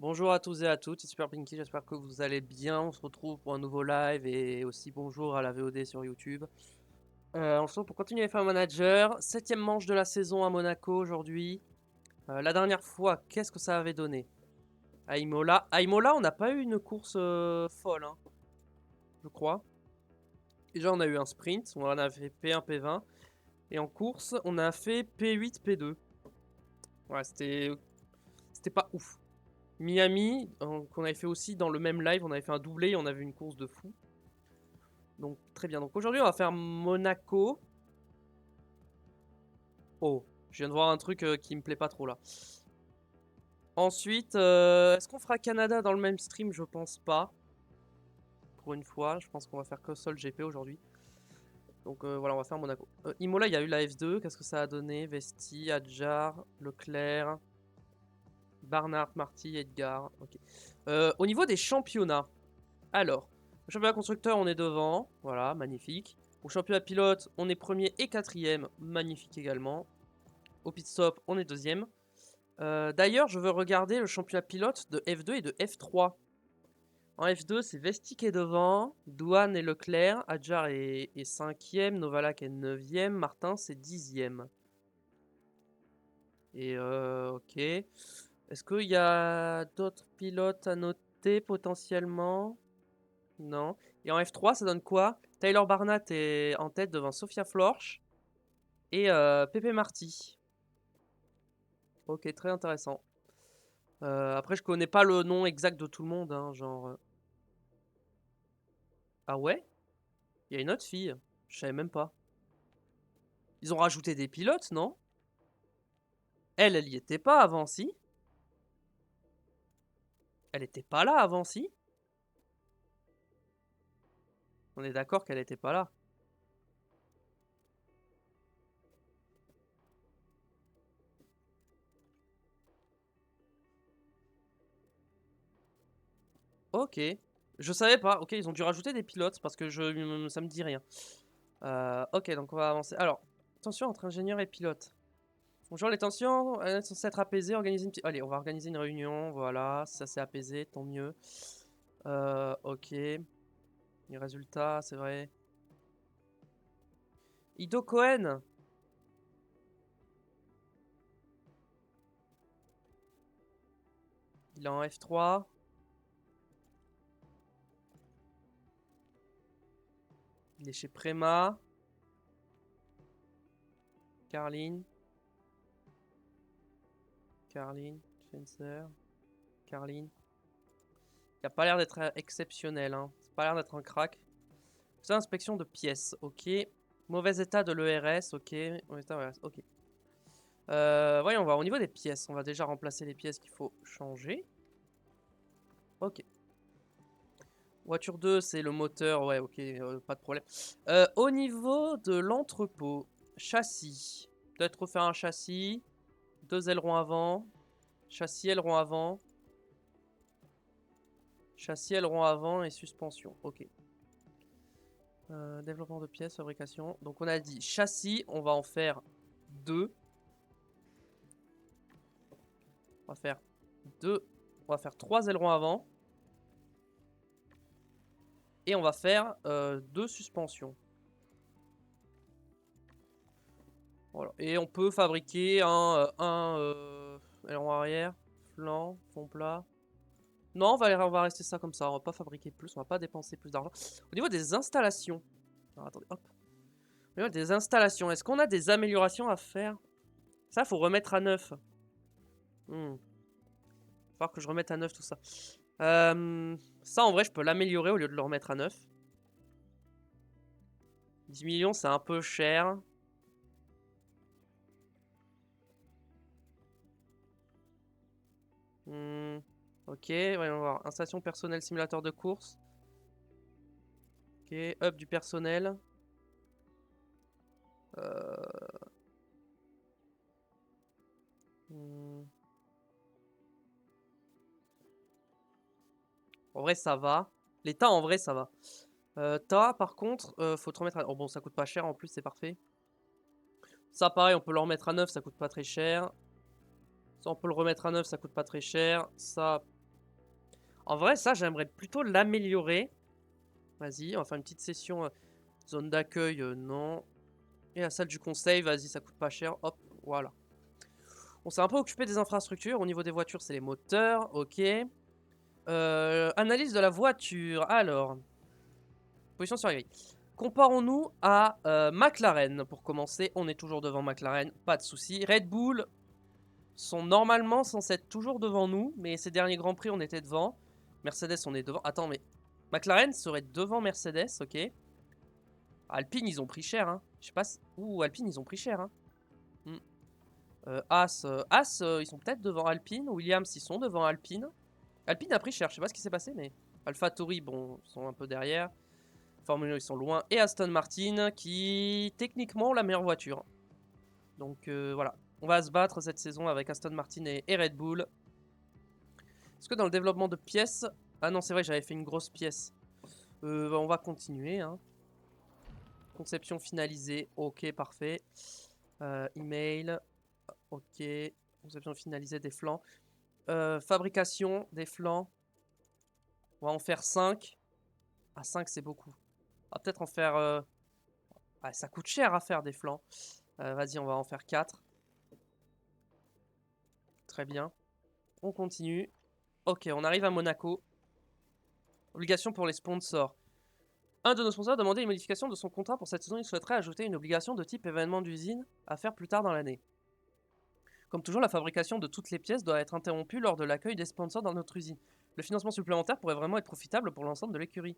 Bonjour à tous et à toutes, c'est Super Pinky, j'espère que vous allez bien. On se retrouve pour un nouveau live et aussi bonjour à la VOD sur YouTube. On se retrouve pour continuer F1 Manager, 7ème manche de la saison à Monaco aujourd'hui. La dernière fois, qu'est-ce que ça avait donné à Imola? À Imola, on n'a pas eu une course folle, hein, je crois. Déjà, on a eu un sprint, on en a fait P1, P20. Et en course, on a fait P8, P2. Ouais, c'était pas ouf. Miami, qu'on avait fait aussi dans le même live, on avait fait un doublé et on avait une course de fou. Donc très bien. Donc aujourd'hui on va faire Monaco. Oh, je viens de voir un truc qui me plaît pas trop là. Ensuite, est-ce qu'on fera Canada dans le même stream? Je pense pas. Pour une fois, je pense qu'on va faire que Sol GP aujourd'hui. Donc voilà, on va faire Monaco. Imola, il y a eu la F2. Qu'est-ce que ça a donné? Vesti, Adjar, Leclerc, Barnard, Marty, Edgar. Ok. Au niveau des championnats, alors, au championnat constructeur, on est devant. Voilà, magnifique. Au championnat pilote, on est premier et quatrième. Magnifique également. Au pit stop, on est deuxième. D'ailleurs, je veux regarder le championnat pilote de F2 et de F3. En F2, c'est Vesti qui est devant, Douane et Leclerc, Adjar est 5ème, Novalak est 9ème, Martin c'est 10ème. Et ok. Est-ce qu'il y a d'autres pilotes à noter potentiellement? Non. Et en F3, ça donne quoi? Taylor Barnett est en tête devant Sophia Florsch et Pepe Marty. Ok, très intéressant. Après, je connais pas le nom exact de tout le monde, hein, genre. Ah ouais? Il y a une autre fille. Je savais même pas. Ils ont rajouté des pilotes, non? Elle y était pas avant, si? Elle était pas là avant, si? On est d'accord qu'elle était pas là. Ok. Je savais pas. Ok, ils ont dû rajouter des pilotes parce que ça me dit rien. Ok, donc on va avancer. Alors, attention entre ingénieur et pilote. Bonjour, les tensions elles sont censées être apaisées. Allez, on va organiser une réunion. Voilà, si ça s'est apaisé, tant mieux. Ok. Les résultats, c'est vrai. Ido Cohen. Il est en F3. Il est chez Prema. Carline. Carline. Spencer. Carline. Il a pas l'air d'être exceptionnel. Hein. Ça a pas l'air d'être un crack. C'est inspection de pièces. Ok. Mauvais état de l'ERS. Ok. Mauvais état de l'ERS. Ok. Voyons voir. Au niveau des pièces, on va déjà remplacer les pièces qu'il faut changer. Ok. Voiture 2, c'est le moteur. Ouais, ok. Pas de problème. Au niveau de l'entrepôt, châssis. Peut-être refaire un châssis. 2 ailerons avant. Châssis, aileron avant. Châssis, aileron avant et suspension. Ok. Développement de pièces, fabrication. Donc on a dit châssis, on va en faire 2. On va faire 2. On va faire 3 ailerons avant. Et on va faire 2 suspensions. Voilà. Et on peut fabriquer un aileron arrière, flanc, fond plat. Non, on va rester ça comme ça. On va pas fabriquer plus, on va pas dépenser plus d'argent. Au niveau des installations. Alors, attendez, hop. Au niveau des installations, est-ce qu'on a des améliorations à faire? Ça, faut remettre à neuf. Hmm. Va falloir que je remette à neuf tout ça. Ça, en vrai, je peux l'améliorer au lieu de le remettre à neuf. 10 millions, c'est un peu cher. Ok, voyons voir. Installation personnelle, simulateur de course. Ok, up du personnel. Hmm. En vrai, ça va. Les tas, en vrai, ça va. Tas, par contre, faut te remettre à... Oh bon, ça coûte pas cher, en plus, c'est parfait. Ça, pareil, on peut le remettre à neuf, ça coûte pas très cher. Ça, on peut le remettre à neuf, ça coûte pas très cher. Ça, En vrai, ça, j'aimerais plutôt l'améliorer. Vas-y, on va faire une petite session zone d'accueil, non. Et la salle du conseil, vas-y, ça coûte pas cher. Hop, voilà. On s'est un peu occupé des infrastructures. Au niveau des voitures, c'est les moteurs, ok. Analyse de la voiture. Alors, position sur la grille. Comparons-nous à McLaren. Pour commencer, on est toujours devant McLaren, pas de souci. Red Bull sont normalement censés être toujours devant nous, mais ces derniers Grands Prix, on était devant. Mercedes, on est devant. Attends, mais McLaren serait devant Mercedes, ok. Alpine, ils ont pris cher, hein. Je sais pas si... Ouh, Alpine, ils ont pris cher, hein. As, ils sont peut-être devant Alpine. Williams, ils sont devant Alpine. Alpine a pris cher, je sais pas ce qui s'est passé, mais... AlphaTauri, bon, ils sont un peu derrière. Formule 1, ils sont loin. Et Aston Martin, qui, techniquement, ont la meilleure voiture. Donc, voilà. On va se battre cette saison avec Aston Martin et Red Bull. Est-ce que dans le développement de pièces... Ah non, c'est vrai, j'avais fait une grosse pièce. On va continuer, hein. Conception finalisée, ok, parfait. Email, ok. Conception finalisée des flancs. Fabrication des flancs. On va en faire 5. Ah, 5 c'est beaucoup. On va peut-être en faire... Ah, ça coûte cher à faire des flancs. Vas-y, on va en faire 4. Très bien. On continue. Ok, on arrive à Monaco. Obligation pour les sponsors. Un de nos sponsors a demandé une modification de son contrat pour cette saison. Il souhaiterait ajouter une obligation de type événement d'usine à faire plus tard dans l'année. Comme toujours, la fabrication de toutes les pièces doit être interrompue lors de l'accueil des sponsors dans notre usine. Le financement supplémentaire pourrait vraiment être profitable pour l'ensemble de l'écurie.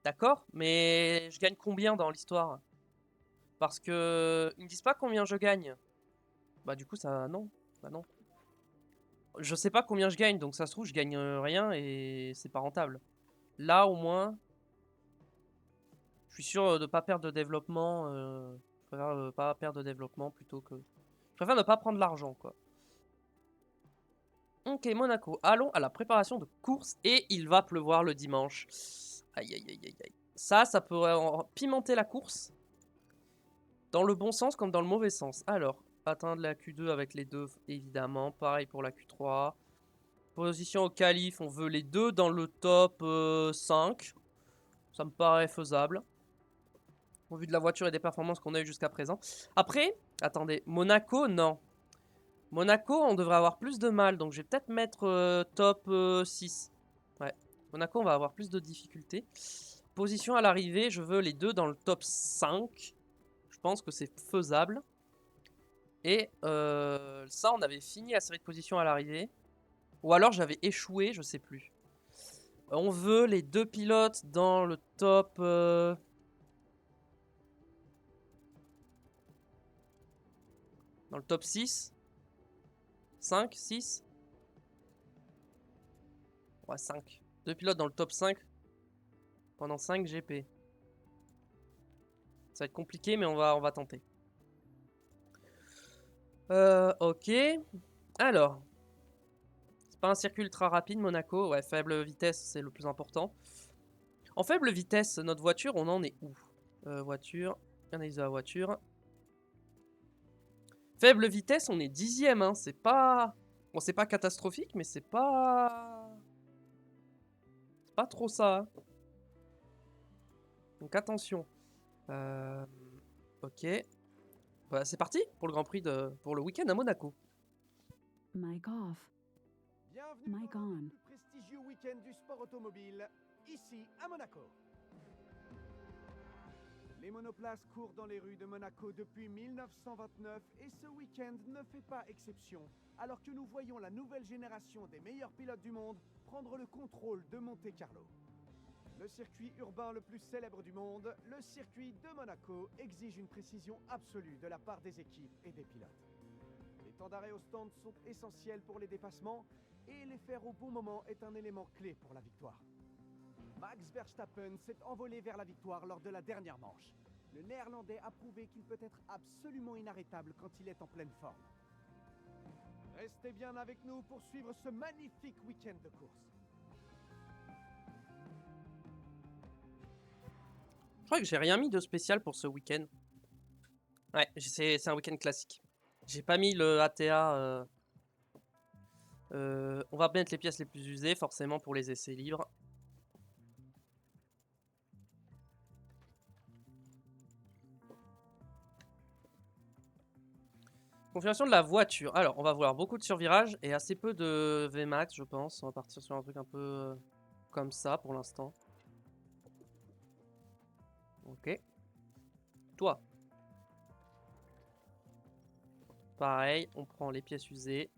D'accord, mais je gagne combien dans l'histoire? Parce que ils me disent pas combien je gagne. Bah du coup ça non, bah non. Je sais pas combien je gagne, donc ça se trouve je gagne rien et c'est pas rentable. Là au moins, je suis sûr de pas perdre de développement. Je préfère pas perdre de développement plutôt que. Je préfère ne pas prendre l'argent quoi. Ok Monaco, allons à la préparation de course et il va pleuvoir le dimanche. Aïe aïe aïe aïe aïe. Ça pourrait pimenter la course. Dans le bon sens comme dans le mauvais sens. Alors, atteindre la Q2 avec les deux, évidemment. Pareil pour la Q3. Position au qualif, on veut les deux dans le top 5. Ça me paraît faisable. Au vu de la voiture et des performances qu'on a eues jusqu'à présent. Après, attendez, Monaco, non. Monaco, on devrait avoir plus de mal. Donc je vais peut-être mettre top 6. Ouais. Monaco, on va avoir plus de difficultés. Position à l'arrivée, je veux les deux dans le top 5. Je pense que c'est faisable. Et ça, on avait fini la série de positions à l'arrivée. Ou alors j'avais échoué, je sais plus. On veut les deux pilotes dans le top... dans le top 6. 5, 6. Ouais, 5. Deux pilotes dans le top 5 pendant 5 GP. Ça va être compliqué, mais on va tenter. Ok. Alors. C'est pas un circuit ultra rapide, Monaco. Ouais, faible vitesse, c'est le plus important. En faible vitesse, notre voiture, on en est où? Voiture. Analyse de la voiture. Faible vitesse, on est 10e, hein. C'est pas... Bon, c'est pas catastrophique, mais c'est pas... C'est pas trop ça. Hein. Donc attention. Ok. Bah, c'est parti pour le Grand Prix pour le week-end à Monaco. Mic off. Bienvenue Mic dans le on. plus prestigieux week-end du sport automobile, ici à Monaco. Les monoplaces courent dans les rues de Monaco depuis 1929 et ce week-end ne fait pas exception, alors que nous voyons la nouvelle génération des meilleurs pilotes du monde prendre le contrôle de Monte-Carlo. Le circuit urbain le plus célèbre du monde, le circuit de Monaco, exige une précision absolue de la part des équipes et des pilotes. Les temps d'arrêt au stand sont essentiels pour les dépassements et les faire au bon moment est un élément clé pour la victoire. Max Verstappen s'est envolé vers la victoire lors de la dernière manche. Le Néerlandais a prouvé qu'il peut être absolument inarrêtable quand il est en pleine forme. Restez bien avec nous pour suivre ce magnifique week-end de course. Je crois que j'ai rien mis de spécial pour ce week-end. Ouais, c'est un week-end classique. J'ai pas mis le ATA On va mettre les pièces les plus usées, forcément, pour les essais libres. Configuration de la voiture. Alors, on va voir beaucoup de survirage et assez peu de VMAX, je pense. On va partir sur un truc un peu comme ça pour l'instant. Ok. Toi. Pareil, on prend les pièces usées.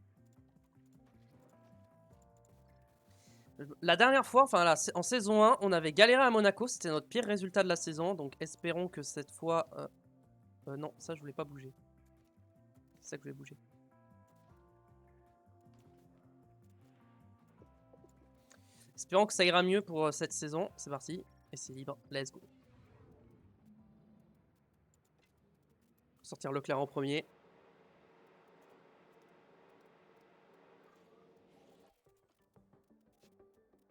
La dernière fois, enfin là, en saison 1, on avait galéré à Monaco. C'était notre pire résultat de la saison. Donc espérons que cette fois... non, ça je voulais pas bouger. C'est ça que je voulais bouger. Espérons que ça ira mieux pour cette saison. C'est parti. Et c'est libre. Let's go. Sortir Leclerc en premier.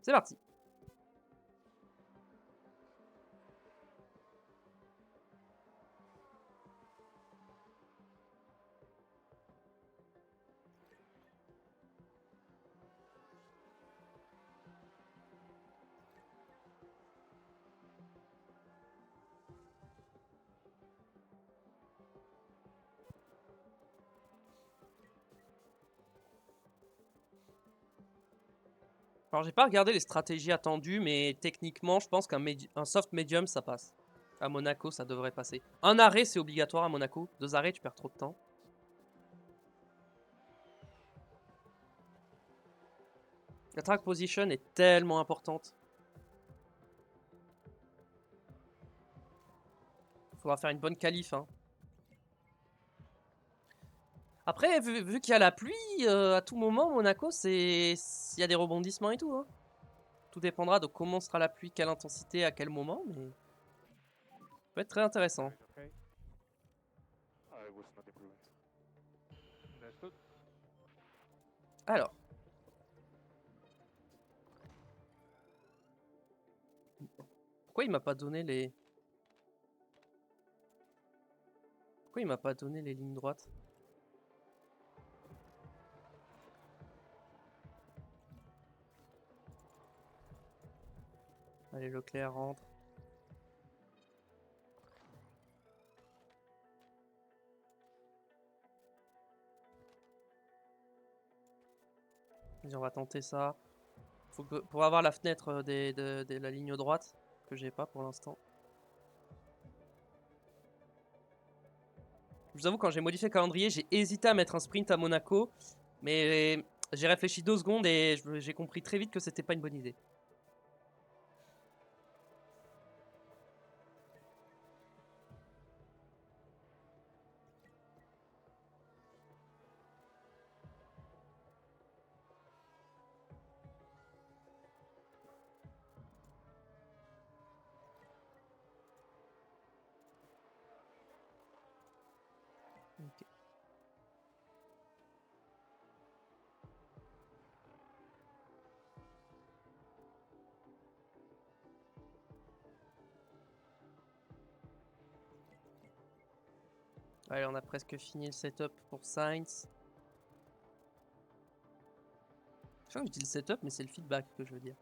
C'est parti. Alors j'ai pas regardé les stratégies attendues, mais techniquement, je pense qu'un soft medium, ça passe. À Monaco, ça devrait passer. Un arrêt, c'est obligatoire à Monaco. 2 arrêts, tu perds trop de temps. La track position est tellement importante. Il faudra faire une bonne qualif. Hein. Après, vu qu'il y a la pluie, à tout moment, Monaco, il y a des rebondissements et tout. Hein. Tout dépendra de comment sera la pluie, quelle intensité, à quel moment, mais ça peut être très intéressant. Alors. Pourquoi il m'a pas donné les... Pourquoi il m'a pas donné les lignes droites? Allez, Leclerc rentre. Vas-y, on va tenter ça. Pour avoir la fenêtre de la ligne droite, que j'ai pas pour l'instant. Je vous avoue, quand j'ai modifié le calendrier, j'ai hésité à mettre un sprint à Monaco. Mais j'ai réfléchi 2 secondes et j'ai compris très vite que c'était pas une bonne idée. Ok. Allez, on a presque fini le setup pour Sainz. Je crois que je dis le setup, mais c'est le feedback que je veux dire.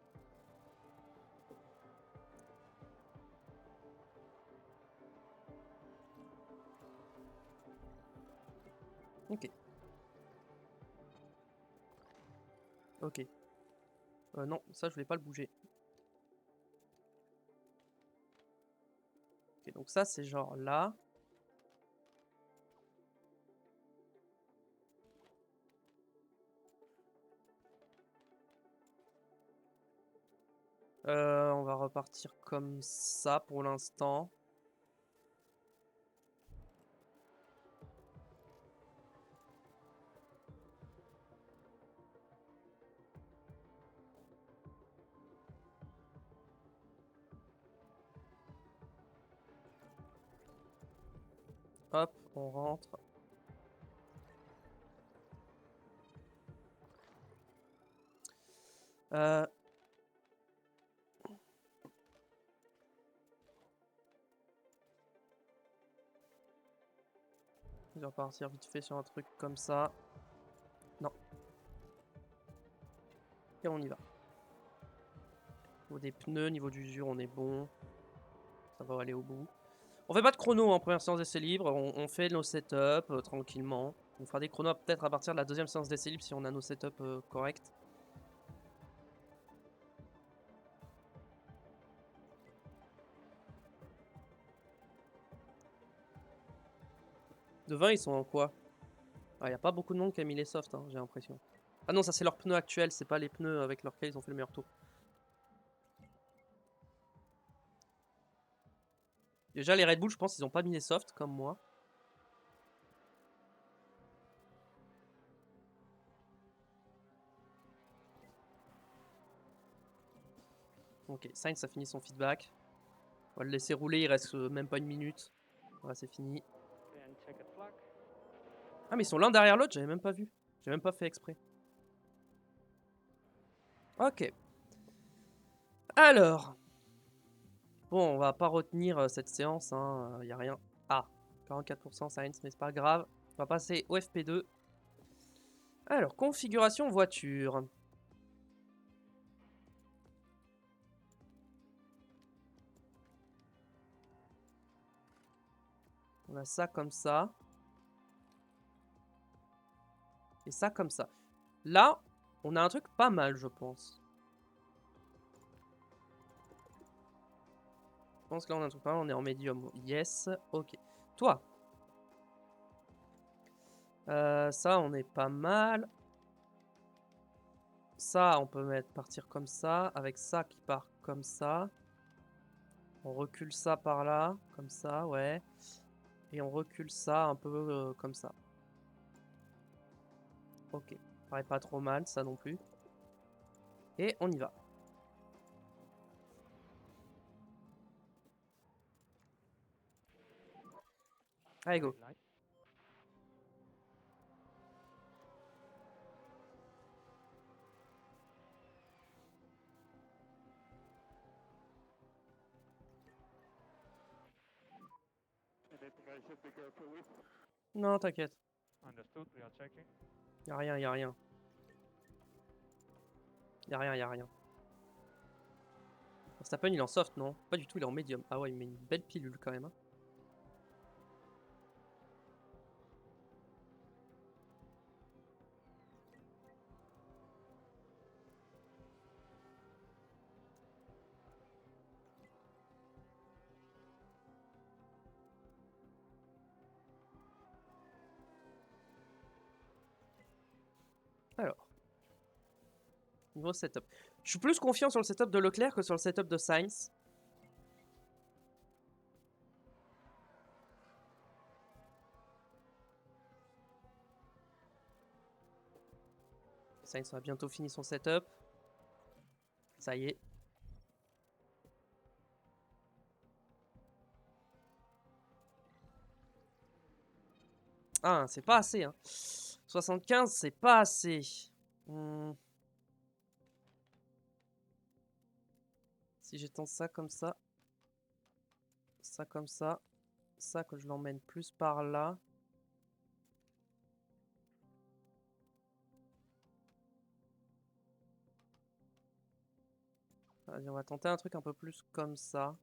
Ok. Ok. Non, ça je voulais pas le bouger. Ok, donc ça c'est genre là. On va repartir comme ça pour l'instant. Hop, on rentre. Je vais repartir vite fait sur un truc comme ça. Non. Et on y va. Niveau des pneus, niveau d'usure, on est bon. Ça va aller au bout. On fait pas de chrono en première séance d'essai libre. On fait nos setups tranquillement. On fera des chronos peut-être à partir de la deuxième séance d'essai libre si on a nos setups corrects. De 20, ils sont en quoi? Ah, y a pas beaucoup de monde qui a mis les softs, hein, j'ai l'impression. Ah non, ça c'est leurs pneus actuels, c'est pas les pneus avec lesquels ils ont fait le meilleur tour. Déjà, les Red Bull, je pense ils ont pas mis les softs comme moi. Ok, Sainz, ça finit son feedback. On va le laisser rouler, il reste même pas une minute. Voilà, c'est fini. Ah, mais ils sont l'un derrière l'autre, j'avais même pas vu. J'ai même pas fait exprès. Ok. Alors. Bon, on va pas retenir cette séance, hein. Y a rien. Ah, 44% Sainz, mais c'est pas grave. On va passer au FP2. Alors, configuration voiture. On a ça comme ça. Et ça comme ça. Là, on a un truc pas mal, je pense. Je pense que là, on a un truc pas mal. On est en médium. Yes. Ok. Toi. Ça, on est pas mal. Ça, on peut mettre partir comme ça. Avec ça qui part comme ça. On recule ça par là. Comme ça, ouais. Et on recule ça un peu comme ça. Ok. Paraît pas trop mal, ça non plus. Et on y va. Allez, go. Non, t'inquiète. Y'a rien, y'a rien. Y'a rien, y'a rien. Verstappen, il est en soft, non? Pas du tout, il est en médium. Ah ouais, il met une belle pilule quand même. Hein. Alors. Niveau setup. Je suis plus confiant sur le setup de Leclerc que sur le setup de Sainz. Sainz a bientôt fini son setup. Ça y est. Ah, c'est pas assez. Hein. 75, c'est pas assez. Si j'étends ça comme ça comme ça que je l'emmène plus par là. Vas-y, on va tenter un truc un peu plus comme ça.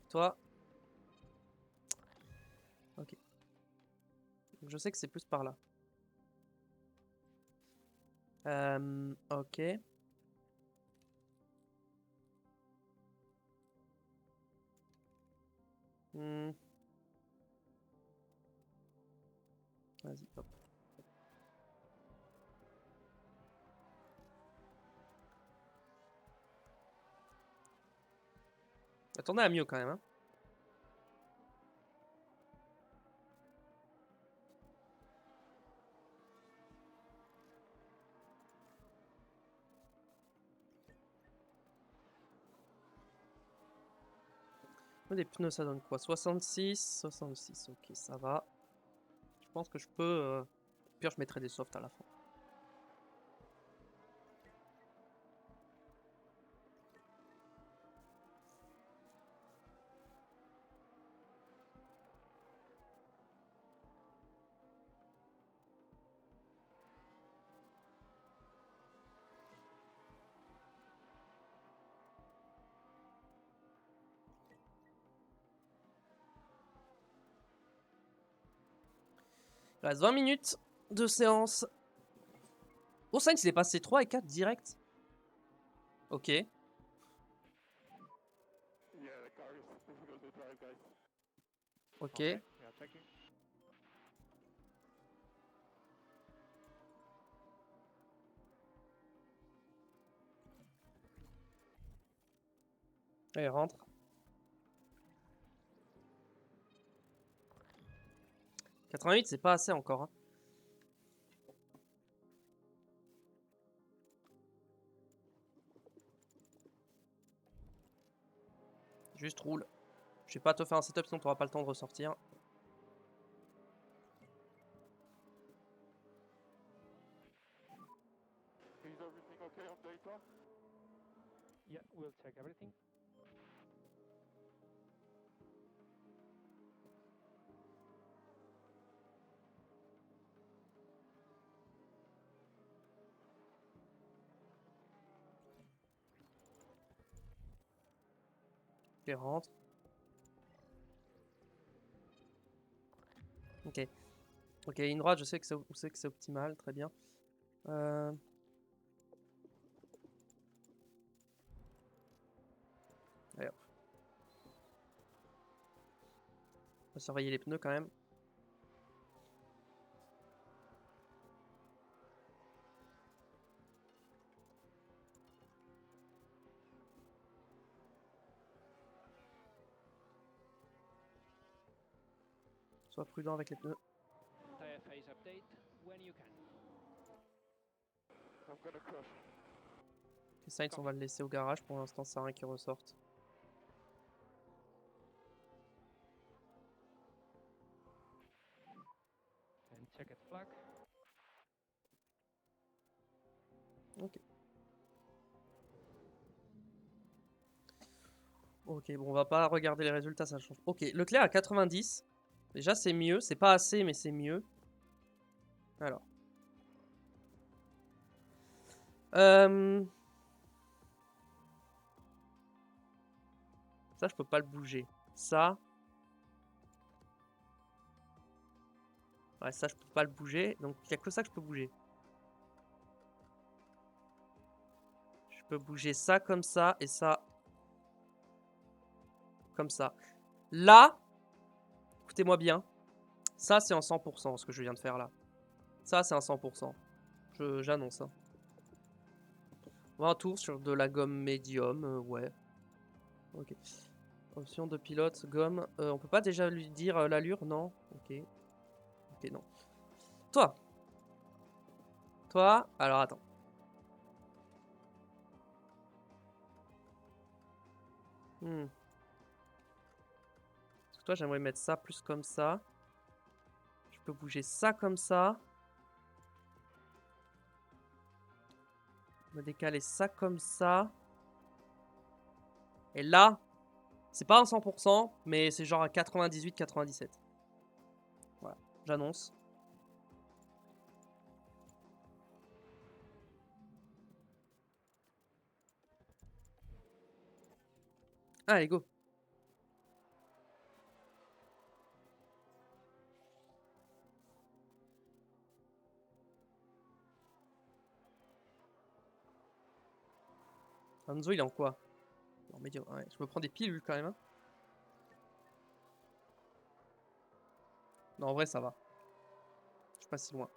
Toi. Ok. Je sais que c'est plus par là. Ok. Vas-y, hop. Attendez à mieux quand même. Hein. Des pneus, ça donne quoi? 66, 66. Ok, ça va. Je pense que je peux... Pire, je mettrai des softs à la fin. Il reste 20 minutes de séance. Oh, Sainz, il est passé 3 et 4 direct. Ok. Yeah, the car is difficult to drive, guys. Ok. Okay, yeah, checking. Allez, rentre. « 88, c'est pas assez encore. Hein. Juste roule. Je vais pas te faire un setup sinon t'auras pas le temps de ressortir. Is everything okay on data? Yeah, we'll check everything. Ok, rentre. Ok. Ok, ligne droite, je sais que c'est optimal, très bien. Allez hop. On va surveiller les pneus quand même. Sois prudent avec les pneus. Tire phase update when you can. I'm gonna crash. Les Sainz, on va le laisser au garage pour l'instant, ça sert à rien qu'il ressorte. And check at flag. Ok. Ok, bon, on va pas regarder les résultats, ça change. Ok, Leclerc à 90. Déjà, c'est mieux. C'est pas assez, mais c'est mieux. Alors. Ça, je peux pas le bouger. Ça. Ouais, ça, je peux pas le bouger. Donc, il y a que ça que je peux bouger. Je peux bouger ça comme ça et ça comme ça. Là, écoutez-moi bien. Ça, c'est en 100% ce que je viens de faire là. Ça, c'est un 100%. J'annonce. Hein. On va un tour sur de la gomme médium. Ouais. Ok. Option de pilote, gomme. On peut pas déjà lui dire l'allure? Non. Ok. Ok, non. Toi. Toi. Alors, attends. Parce que toi, j'aimerais mettre ça plus comme ça. Je peux bouger ça comme ça. Me décaler ça comme ça. Et là, c'est pas un 100%, mais c'est genre à 98-97. Voilà, j'annonce. Allez, go. Hanzo, il est en quoi? En médium. Ouais, je me prends des pilules quand même. Hein. Non, en vrai, ça va. Je suis pas si loin.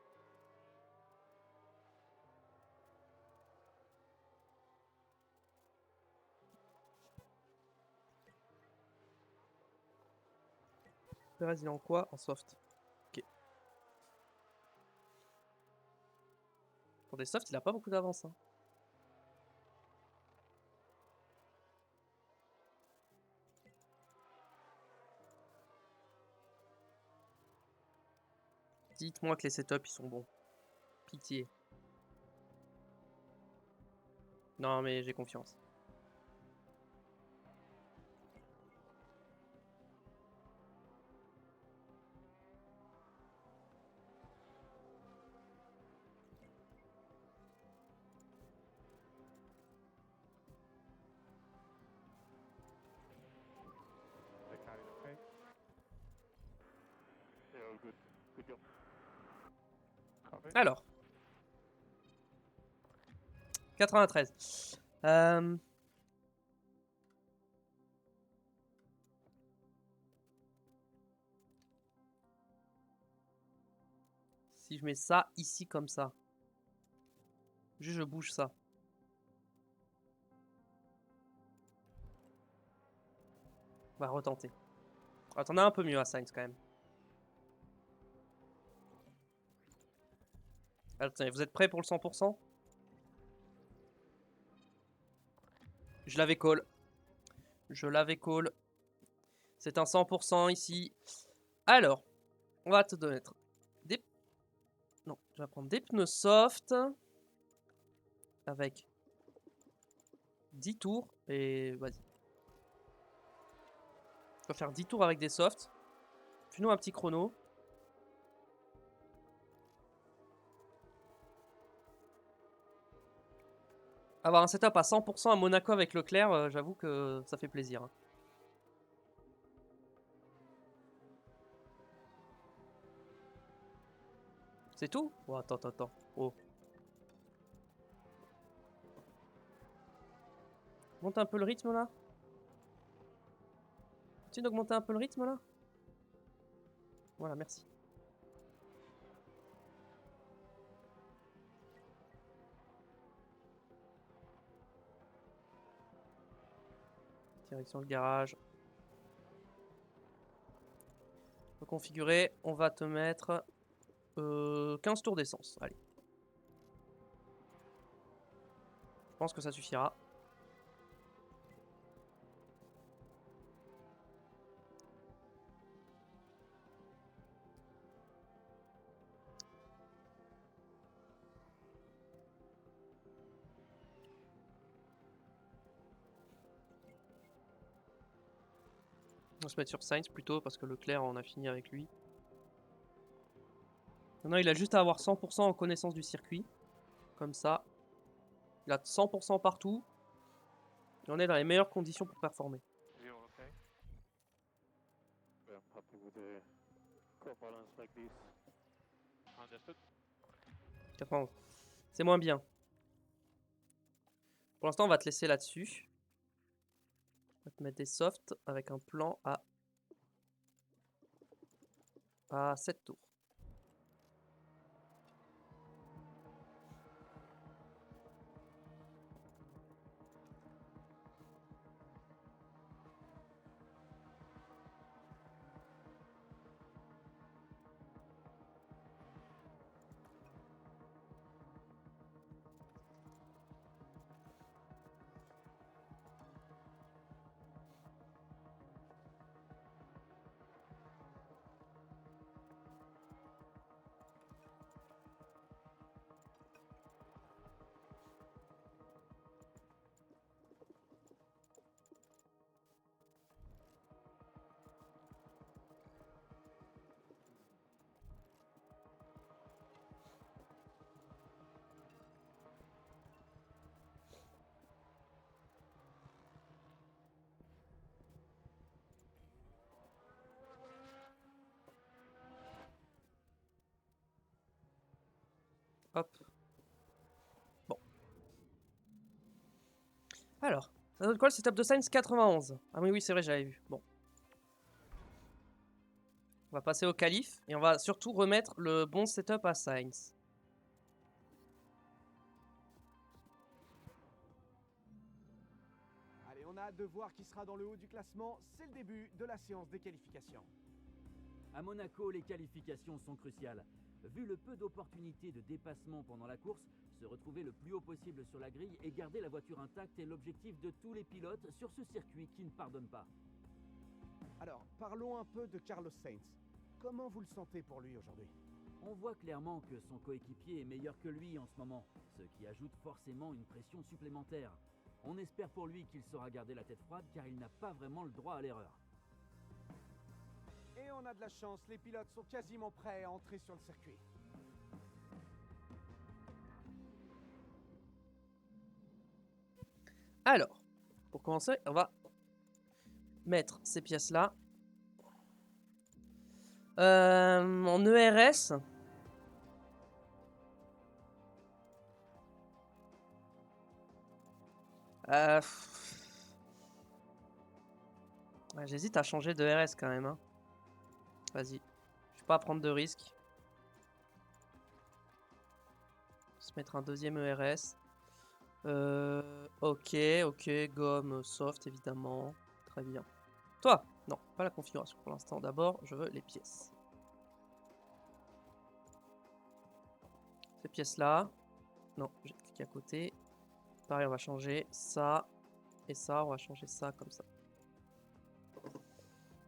Perez, il est en quoi? En soft. Ok. Pour des softs, il a pas beaucoup d'avance. Hein. Dites-moi que les setups, ils sont bons. Pitié. Non, mais j'ai confiance. The car is okay. Yeah, all good. Good job. Alors. 93. Si je mets ça ici comme ça. Juste je bouge ça. On va retenter. Attends, on a un peu mieux à Sainz quand même. Attendez, vous êtes prêts pour le 100%? Je l'avais call. Je l'avais call. C'est un 100% ici. Alors, on va te donner des... Non, je vais prendre des pneus soft. Avec 10 tours. Et vas-y. On va faire 10 tours avec des softs. Fais-nous un petit chrono. Avoir un setup à 100% à Monaco avec Leclerc, j'avoue que ça fait plaisir. Hein. C'est tout? Oh, attends. Oh. Monte un peu le rythme là. Continue d'augmenter un peu le rythme là. Voilà, merci. Direction le garage. Reconfigurer. On va te mettre 15 tours d'essence. Allez. Je pense que ça suffira. On va se mettre sur Sainz plutôt parce que Leclerc on a fini avec lui. Maintenant il a juste à avoir 100% en connaissance du circuit. Comme ça. Il a 100% partout. Et on est dans les meilleures conditions pour performer. Zero, okay? I'm happy with the core balance like this. Understood. 91. C'est moins bien. Pour l'instant on va te laisser là-dessus. On va te mettre des softs avec un plan à 7 tours. Hop. Bon. Alors, ça donne quoi le setup de Sainz 91? Ah oui, c'est vrai, j'avais vu. Bon. On va passer au qualif et on va surtout remettre le bon setup à Sainz. Allez, on a hâte de voir qui sera dans le haut du classement. C'est le début de la séance des qualifications. À Monaco, les qualifications sont cruciales. Vu le peu d'opportunités de dépassement pendant la course, se retrouver le plus haut possible sur la grille et garder la voiture intacte est l'objectif de tous les pilotes sur ce circuit qui ne pardonne pas. Alors, parlons un peu de Carlos Sainz. Comment vous le sentez pour lui aujourd'hui? On voit clairement que son coéquipier est meilleur que lui en ce moment, ce qui ajoute forcément une pression supplémentaire. On espère pour lui qu'il saura garder la tête froide car il n'a pas vraiment le droit à l'erreur. Et on a de la chance, les pilotes sont quasiment prêts à entrer sur le circuit. Alors, pour commencer, on va mettre ces pièces-là. En ERS, Pff. Ouais, j'hésite à changer de RS quand même. Hein. Vas-y. Je vais pas prendre de risques. Se mettre un deuxième ERS. Ok, gomme soft évidemment. Très bien. Toi, non, pas la configuration pour l'instant. D'abord, je veux les pièces. Ces pièces-là. Non, j'ai cliqué à côté. Pareil, on va changer ça et ça. On va changer ça comme ça.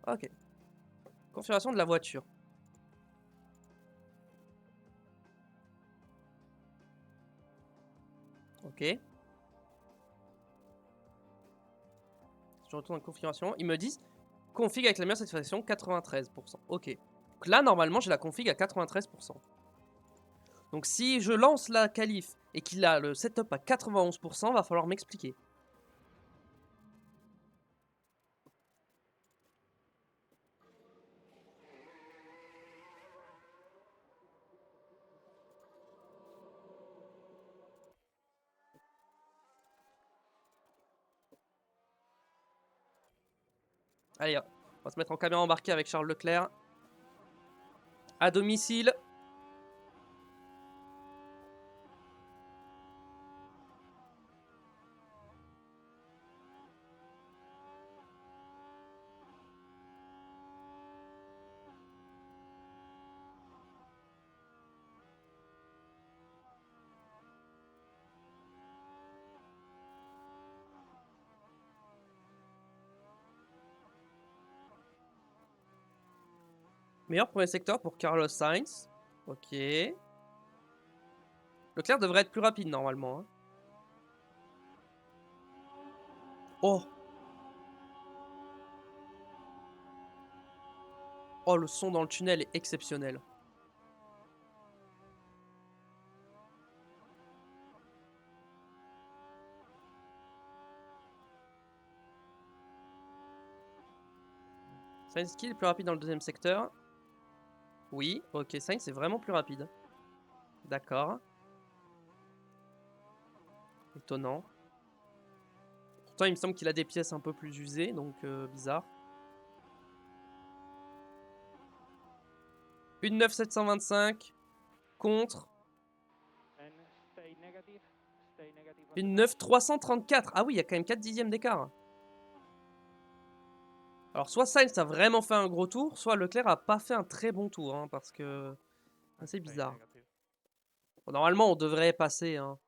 Ok. Configuration de la voiture. Ok. Je retourne en configuration. Ils me disent config avec la meilleure satisfaction 93%. Ok. Donc là, normalement, j'ai la config à 93%. Donc si je lance la qualif et qu'il a le setup à 91%, va falloir m'expliquer. Allez, on va se mettre en caméra embarquée avec Charles Leclerc. À domicile. Meilleur premier secteur pour Carlos Sainz. Ok. Leclerc devrait être plus rapide normalement. Hein. Oh. Oh, le son dans le tunnel est exceptionnel. Sainz qui est le plus rapide dans le deuxième secteur? Oui, ok, Sainz est vraiment plus rapide. D'accord. Étonnant. Pourtant, il me semble qu'il a des pièces un peu plus usées, donc bizarre. Une 9725 contre And stay negative. Stay negative on une the 9334. Ah oui, il y a quand même 4 dixièmes d'écart. Alors, soit Sainz a vraiment fait un gros tour, soit Leclerc a pas fait un très bon tour, hein, parce que c'est Stay bizarre. negative. Bon, normalement, on devrait passer hein,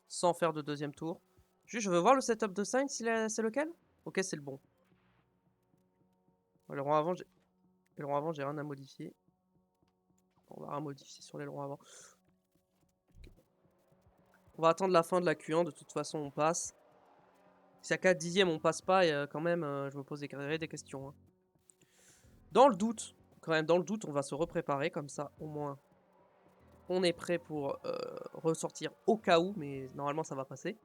sans faire de deuxième tour. Juste, je veux voir le setup de Sainz, c'est lequel? Ok, c'est le bon. L'aileron avant, j'ai rien à modifier. On va rien modifier sur l'aileron avant. On va attendre la fin de la Q1, de toute façon, on passe. Si à 4 dixièmes on passe pas, quand même, je me pose des questions. Hein. Dans le doute, quand même, dans le doute, on va se repréparer, comme ça, au moins, on est prêt pour ressortir au cas où, mais normalement, ça va passer.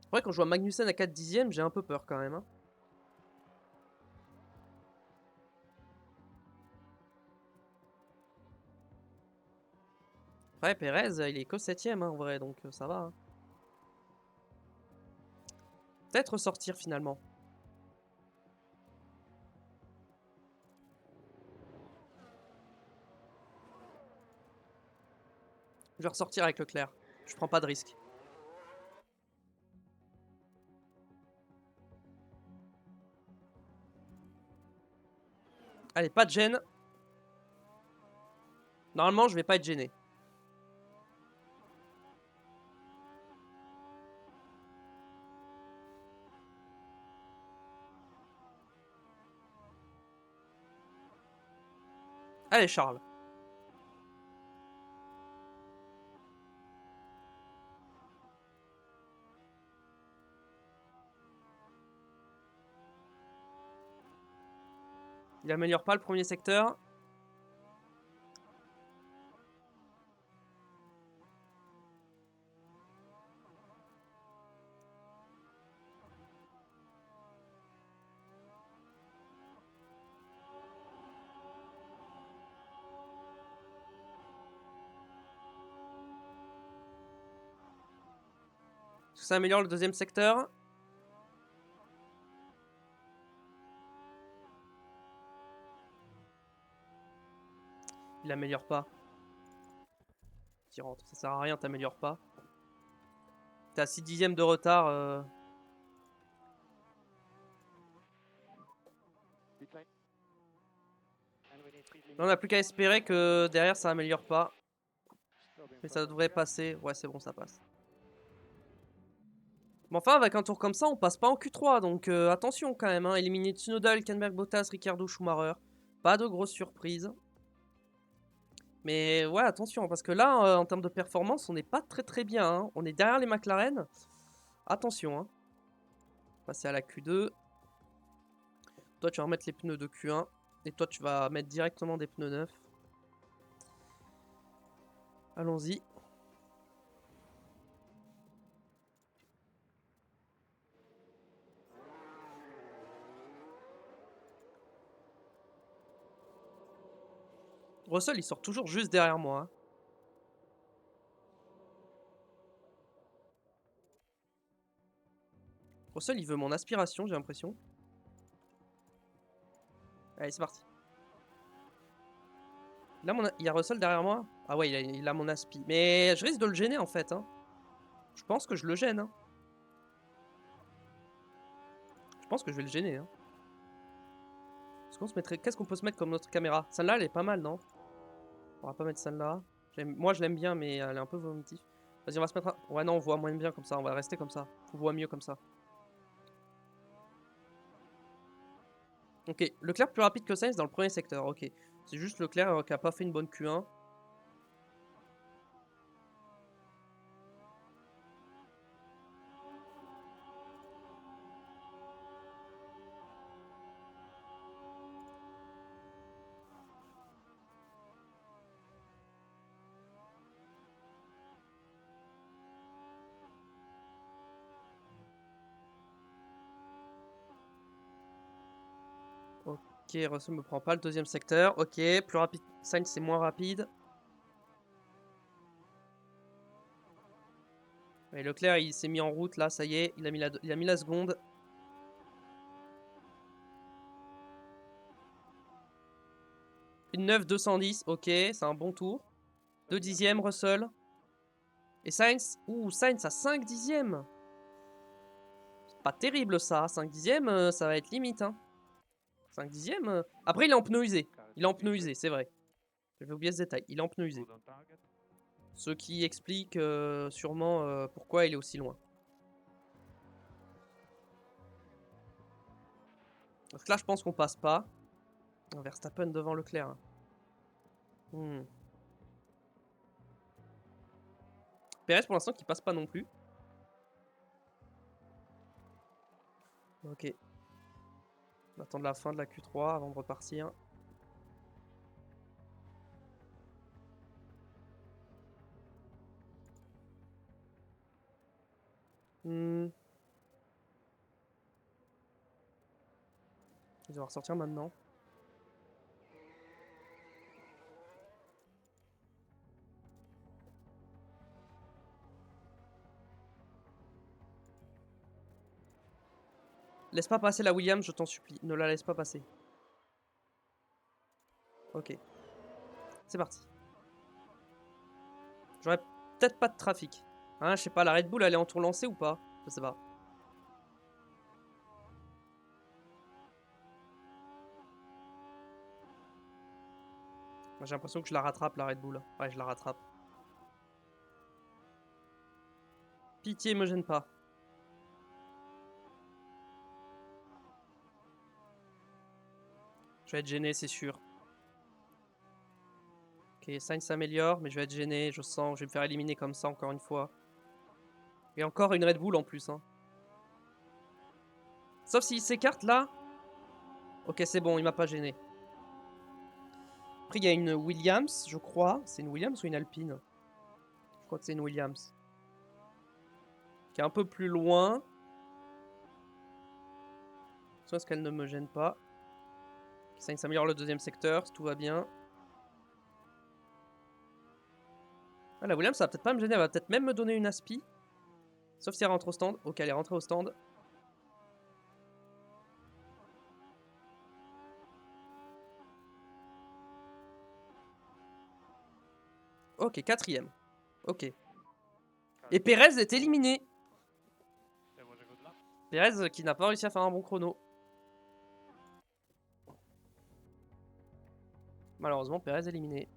C'est vrai, quand je vois Magnussen à 4 dixièmes, j'ai un peu peur quand même. Hein. Ouais, Perez, il est que 7ème hein, en vrai, donc ça va. Hein. Peut-être ressortir finalement. Je vais ressortir avec Leclerc. Je prends pas de risque. Allez, pas de gêne. Normalement, je vais pas être gêné. Allez, Charles. Il améliore pas le premier secteur. Est-ce que ça améliore le deuxième secteur? Il améliore pas. Tu rentres, ça sert à rien, t'améliores pas. T'es à 6 dixièmes de retard. Decline. And we need speed limit. Là, on n'a plus qu'à espérer que derrière ça améliore pas. Stop in Mais front ça of devrait car. passer. Ouais, c'est bon, ça passe. Mais enfin, avec un tour comme ça, on passe pas en Q3. Donc attention quand même. Hein. Éliminer Tsunoda, Hülkenberg, Bottas, Ricciardo, Schumacher. Pas de grosses surprises. Mais ouais, attention. Parce que là, en termes de performance, on n'est pas très bien. Hein. On est derrière les McLaren. Attention. Hein. Passer à la Q2. Toi, tu vas remettre les pneus de Q1. Et toi, tu vas mettre directement des pneus neufs. Allons-y. Russell, il sort toujours juste derrière moi. Hein. Russell, il veut mon aspiration, j'ai l'impression. Allez, c'est parti. Là, il y a Russell derrière moi. Ah ouais, il a mon aspi. Mais je risque de le gêner, en fait. Hein. Je pense que je le gêne. Hein. Je pense que je vais le gêner. Hein. Qu'est-ce qu'on peut se mettre comme notre caméra? Celle-là, elle est pas mal, non? On va pas mettre celle-là. Moi, je l'aime bien, mais elle est un peu vomitive. Vas-y, on va se mettre... Ouais, non, on voit moins bien comme ça. On va rester comme ça. On voit mieux comme ça. Ok, Leclerc plus rapide que Sainz dans le premier secteur. Ok. C'est juste Leclerc qui a pas fait une bonne Q1. Ok, Russell me prend pas le deuxième secteur. Ok, plus rapide. Sainz, c'est moins rapide. Et Leclerc, il s'est mis en route là, ça y est. Il a mis la seconde. Une 9, 210. Ok, c'est un bon tour. 2 dixièmes, Russell. Et Sainz. Ouh, Sainz à 5 dixièmes. C'est pas terrible ça. 5 dixièmes, ça va être limite. Hein. 5 dixièmes. Après, il est en pneu usé. Il est en pneu usé, c'est vrai. J'avais oublié ce détail. Il est en pneu usé. Good on target. Ce qui explique sûrement pourquoi il est aussi loin. Donc là, je pense qu'on passe pas. Verstappen devant Leclerc. Hein. Perez pour l'instant qui passe pas non plus. Ok. On attend la fin de la Q3 avant de repartir. Ils vont ressortir maintenant. Laisse pas passer la Williams, je t'en supplie. Ne la laisse pas passer. Ok. C'est parti. J'aurais peut-être pas de trafic. Hein, je sais pas, la Red Bull, elle est en tour lancé ou pas? Je sais pas. J'ai l'impression que je la rattrape, la Red Bull. Ouais, je la rattrape. Pitié, me gêne pas. Je vais être gêné, c'est sûr. Ok, Sainz s'améliore, mais je vais être gêné, je sens. Je vais me faire éliminer comme ça encore une fois. Et encore une Red Bull en plus. Hein. Sauf s'il s'écarte là. Ok, c'est bon, il m'a pas gêné. Après, il y a une Williams, je crois. C'est une Williams ou une Alpine? Je crois que c'est une Williams. Qui est un peu plus loin. Soit est-ce qu'elle ne me gêne pas? Sainz s'améliore le deuxième secteur, tout va bien. Ah, la Williams, ça va peut-être pas me gêner, elle va peut-être même me donner une aspi. Sauf si elle rentre au stand. Ok, elle est rentrée au stand. Ok, 4ème. Ok. Et Perez est éliminé. That was a good lap. Perez qui n'a pas réussi à faire un bon chrono. Malheureusement, Perez éliminé.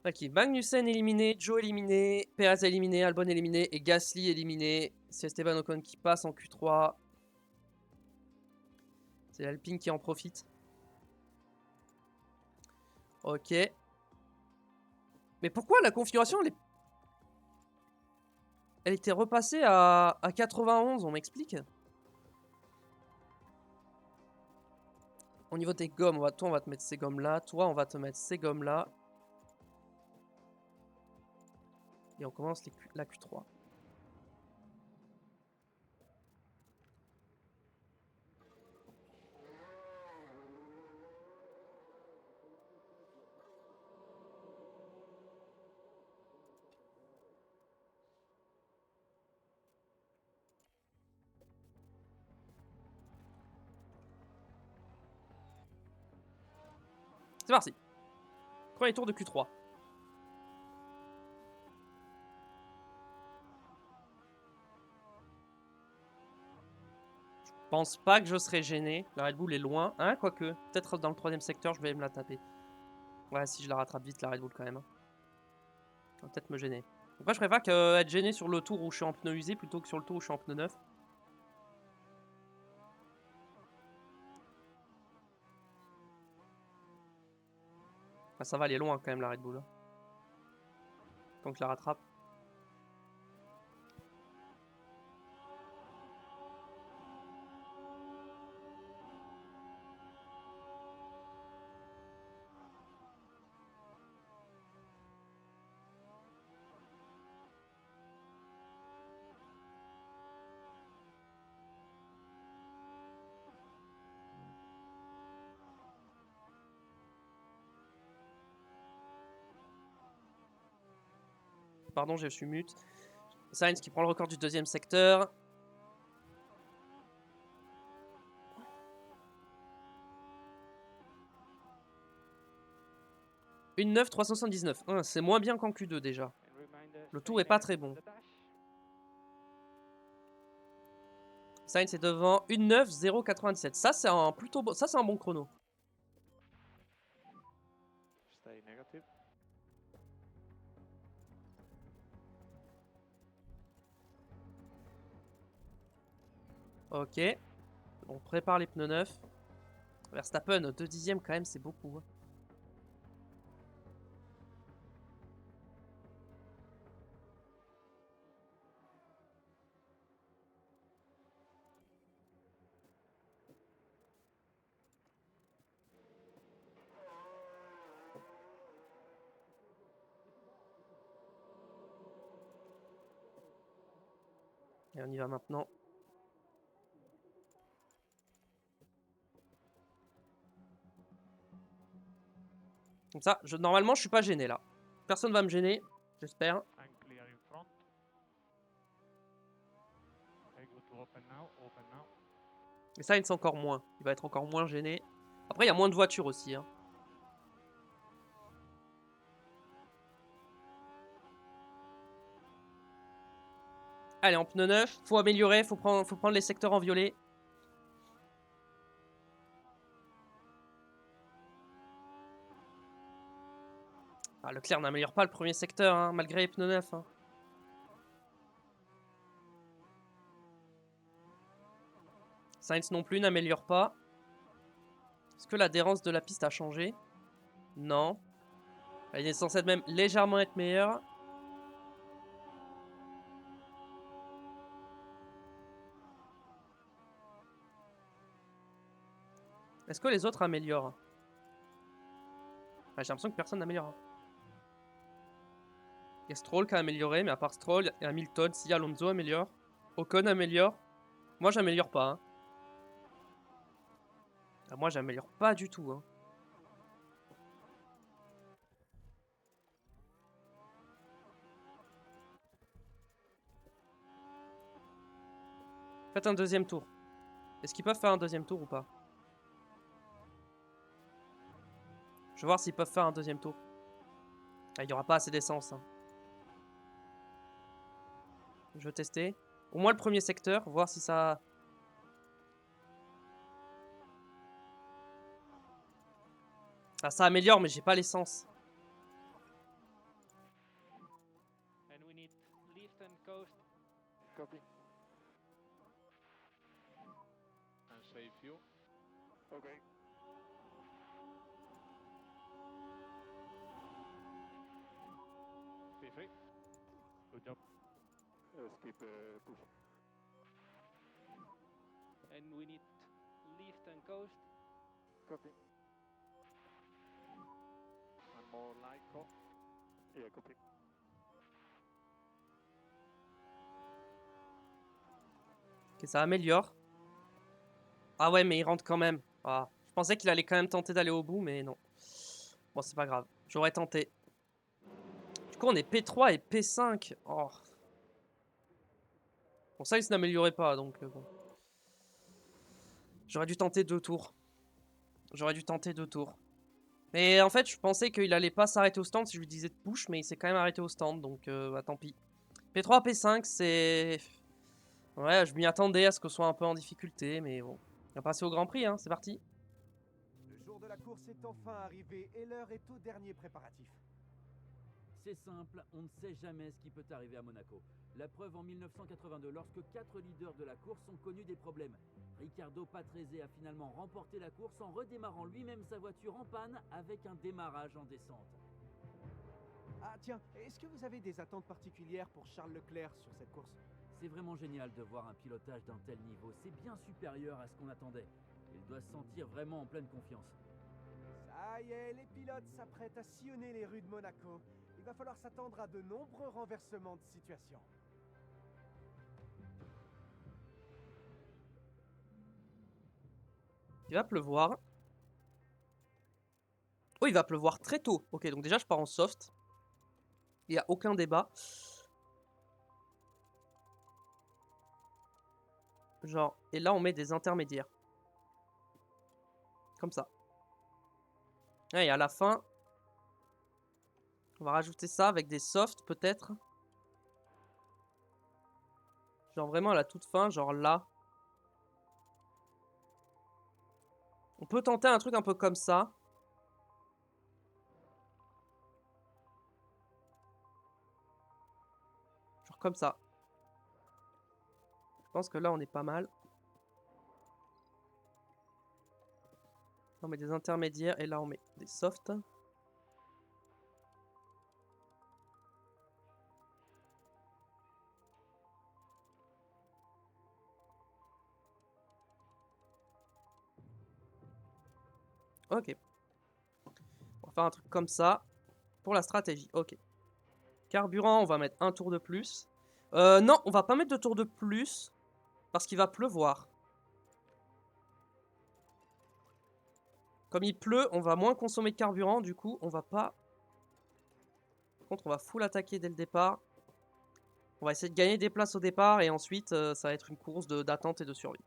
Ok, Magnussen éliminé, Joe éliminé, Perez éliminé, Albon éliminé et Gasly éliminé. C'est Esteban Ocon qui passe en Q3. C'est l'Alpine qui en profite. Ok. Mais pourquoi la configuration, elle était repassée à 91, on m'explique? Au niveau des gommes, toi on va te mettre ces gommes là, toi on va te mettre ces gommes là. Et on commence la Q3. C'est parti. Premier tour de Q3. Je pense pas que je serai gêné. La Red Bull est loin. Hein, quoique. Peut-être dans le 3ème secteur, je vais me la taper. Ouais, si je la rattrape vite, la Red Bull quand même. Ça va peut-être me gêner. Après, je préfère être gêné sur le tour où je suis en pneu usé plutôt que sur le tour où je suis en pneu neuf. Ah, ça va, elle est loin quand même, la Red Bull. Tant que je la rattrape. Pardon, je suis mute. Sainz qui prend le record du 2ème secteur. Une 9 379. C'est moins bien qu'en Q2 déjà. And reminder, Le stay tour est pas negative très on bon. the dash. Sainz est devant. Une 9 097. Ça c'est un plutôt bon. Ça c'est un bon chrono. Stay negative. Ok. On prépare les pneus neufs. Verstappen, 2 dixièmes quand même, c'est beaucoup. Hein. Et on y va maintenant. Comme ça, normalement je suis pas gêné là. Personne va me gêner, j'espère. I'm clear in front. Okay, good to open now. Open now. Et Sainz encore moins. Il va être encore moins gêné. Après il y a moins de voitures aussi. Hein. Allez, en pneu neuf, faut améliorer, faut prendre les secteurs en violet. Ah, Leclerc n'améliore pas le premier secteur, hein, malgré les pneus neufs. Hein. Sainz non plus n'améliore pas. Est-ce que l'adhérence de la piste a changé? Non. Il est censé même légèrement être meilleur. Est-ce que les autres améliorent? J'ai l'impression que personne n'améliore. Il y a Stroll qui a amélioré, mais à part Stroll, il y a Hamilton, si Alonso améliore. Ocon améliore. Moi, j'améliore pas. Hein. Ah, moi, j'améliore pas du tout. Hein. Faites un deuxième tour. Est-ce qu'ils peuvent faire un deuxième tour ou pas? Je vais voir s'ils peuvent faire un deuxième tour. Ah, il n'y aura pas assez d'essence. Hein. Je vais tester. Au moins le premier secteur, voir si ça... Ah, ça améliore, mais j'ai pas l'essence. And we need lift and coast. Copy. And save fuel. Okay. P3. Good job. Skip push. And we need lift and coast. Copy. And more light call. Yeah, copy. Ok, ça améliore. Ah ouais, mais il rentre quand même. Ah, je pensais qu'il allait quand même tenter d'aller au bout, mais non. Bon, c'est pas grave. J'aurais tenté. Du coup, on est P3 et P5. Oh. Bon, ça, il se n'améliorait pas, donc bon. J'aurais dû tenter 2 tours. J'aurais dû tenter 2 tours. Mais en fait, je pensais qu'il allait pas s'arrêter au stand si je lui disais de push, mais il s'est quand même arrêté au stand, donc bah, tant pis. P3, P5, c'est... Ouais, je m'y attendais à ce que ce soit un peu en difficulté, mais bon. On va passer au Grand Prix, hein, c'est parti. Le jour de la course est enfin arrivé et l'heure est au dernier préparatif. C'est simple, on ne sait jamais ce qui peut arriver à Monaco. La preuve en 1982, lorsque 4 leaders de la course ont connu des problèmes. Riccardo Patrese a finalement remporté la course en redémarrant lui-même sa voiture en panne avec un démarrage en descente. Ah tiens, est-ce que vous avez des attentes particulières pour Charles Leclerc sur cette course? C'est vraiment génial de voir un pilotage d'un tel niveau, c'est bien supérieur à ce qu'on attendait. Il doit se sentir vraiment en pleine confiance. Ça y est, les pilotes s'apprêtent à sillonner les rues de Monaco. Il va falloir s'attendre à de nombreux renversements de situation. Il va pleuvoir. Oh, il va pleuvoir très tôt. Ok, donc déjà, je pars en soft. Il n'y a aucun débat. Genre, et là, on met des intermédiaires. Comme ça. Et à la fin, on va rajouter ça avec des softs, peut-être. Genre vraiment à la toute fin, genre là. On peut tenter un truc un peu comme ça. Genre comme ça. Je pense que là, on est pas mal. On met des intermédiaires et là, on met des softs. Ok. On va faire un truc comme ça. Pour la stratégie. Ok. Carburant, on va mettre un tour de plus. Non, on va pas mettre de tour de plus. Parce qu'il va pleuvoir. Comme il pleut, on va moins consommer de carburant. Du coup, on va pas... Par contre, on va full attaquer dès le départ. On va essayer de gagner des places au départ. Et ensuite, ça va être une course d'attente et de survie.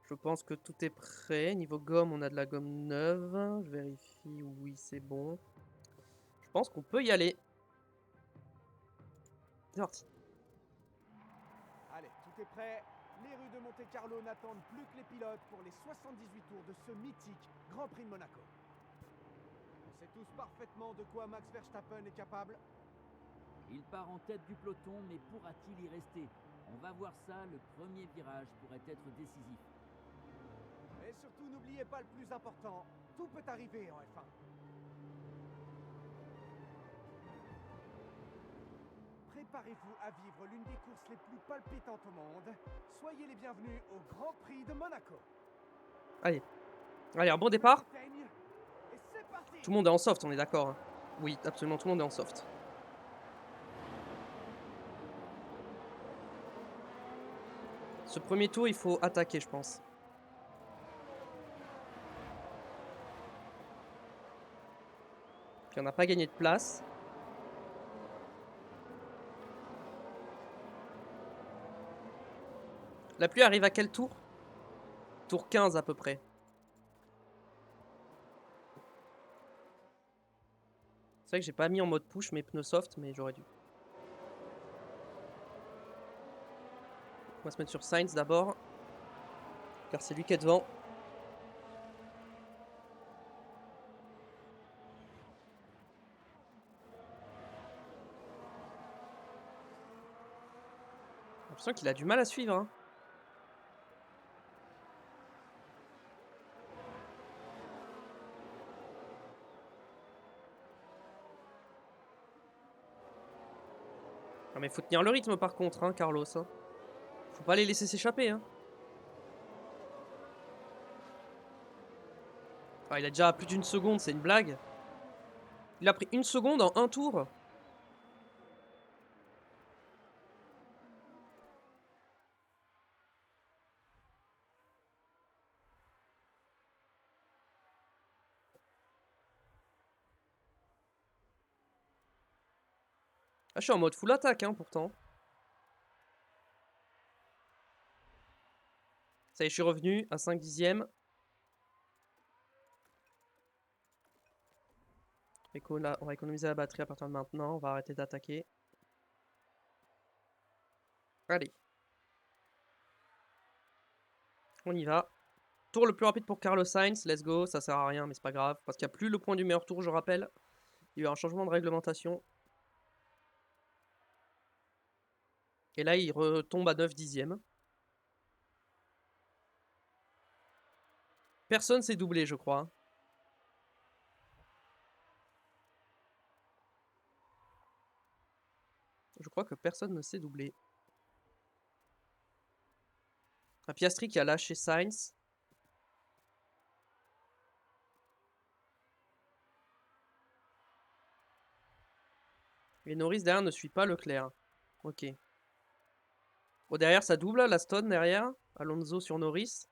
Je pense que tout est prêt. Niveau gomme, on a de la gomme neuve. Je vérifie. Oui, c'est bon. Je pense qu'on peut y aller. C'est parti. Allez, tout est prêt. Les rues de Monte-Carlo n'attendent plus que les pilotes pour les 78 tours de ce mythique Grand Prix de Monaco. On sait tous parfaitement de quoi Max Verstappen est capable. Il part en tête du peloton, mais pourra-t-il y rester? On va voir ça, le premier virage pourrait être décisif. Et surtout, n'oubliez pas le plus important, tout peut arriver en F1. Préparez-vous à vivre l'une des courses les plus palpitantes au monde. Soyez les bienvenus au Grand Prix de Monaco. Allez. Allez, un bon départ. Et c'est parti. Tout le monde est en soft, on est d'accord. Hein. Oui, absolument, tout le monde est en soft. Ce premier tour, il faut attaquer, je pense. Puis on n'a pas gagné de place. La pluie arrive à quel tour? Tour 15 à peu près. C'est vrai que j'ai pas mis en mode push mes pneus soft, mais j'aurais dû. On va se mettre sur Sainz d'abord, car c'est lui qui est devant. J'ai l'impression qu'il a du mal à suivre. Hein. Non mais faut tenir le rythme par contre, hein, Carlos. Hein. Faut pas les laisser s'échapper. Hein. Ah, il a déjà plus d'une seconde, c'est une blague. Il a pris une seconde en un tour. Ah, je suis en mode full attaque, hein, pourtant. Ça y est, je suis revenu à 5 dixièmes. On va économiser la batterie à partir de maintenant. On va arrêter d'attaquer. Allez. On y va. Tour le plus rapide pour Carlos Sainz. Let's go. Ça sert à rien, mais c'est pas grave. Parce qu'il n'y a plus le point du meilleur tour, je rappelle. Il y a eu un changement de réglementation. Et là, il retombe à 9 dixièmes. Personne s'est doublé, je crois. Je crois que personne ne s'est doublé. Un Piastri qui a lâché Sainz. Et Norris derrière ne suit pas Leclerc. Ok. Oh, derrière, ça double, la Stone derrière. Alonso sur Norris.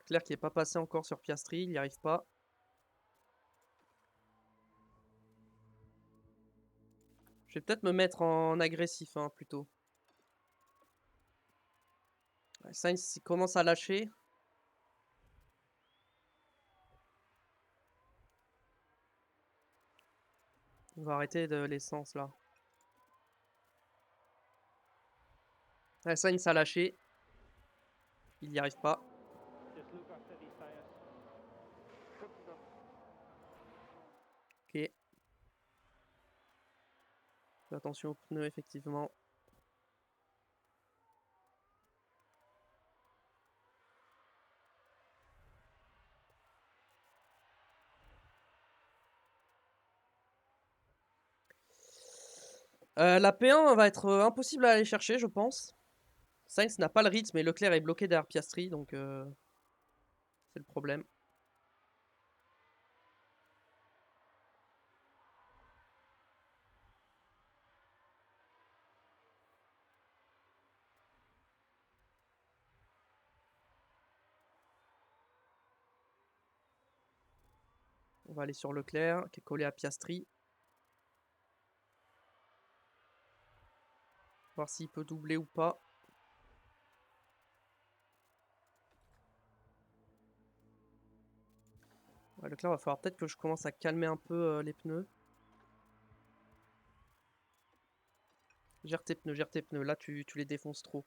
Leclerc qui n'est pas passé encore sur Piastri, il n'y arrive pas. Je vais peut-être me mettre en agressif, hein, plutôt. Sainz commence à lâcher. On va arrêter de l'essence là. Sainz a lâché. Il n'y arrive pas. Just look after these tires. Ok. Fais attention aux pneus, effectivement. La P1 va être impossible à aller chercher, je pense. Sainz n'a pas le rythme et Leclerc est bloqué derrière Piastri, donc c'est le problème. On va aller sur Leclerc, qui est collé à Piastri. Voir s'il peut doubler ou pas. Ouais, Leclerc, va falloir peut-être que je commence à calmer un peu les pneus. Gère tes pneus, gère tes pneus. Là, tu les défonces trop.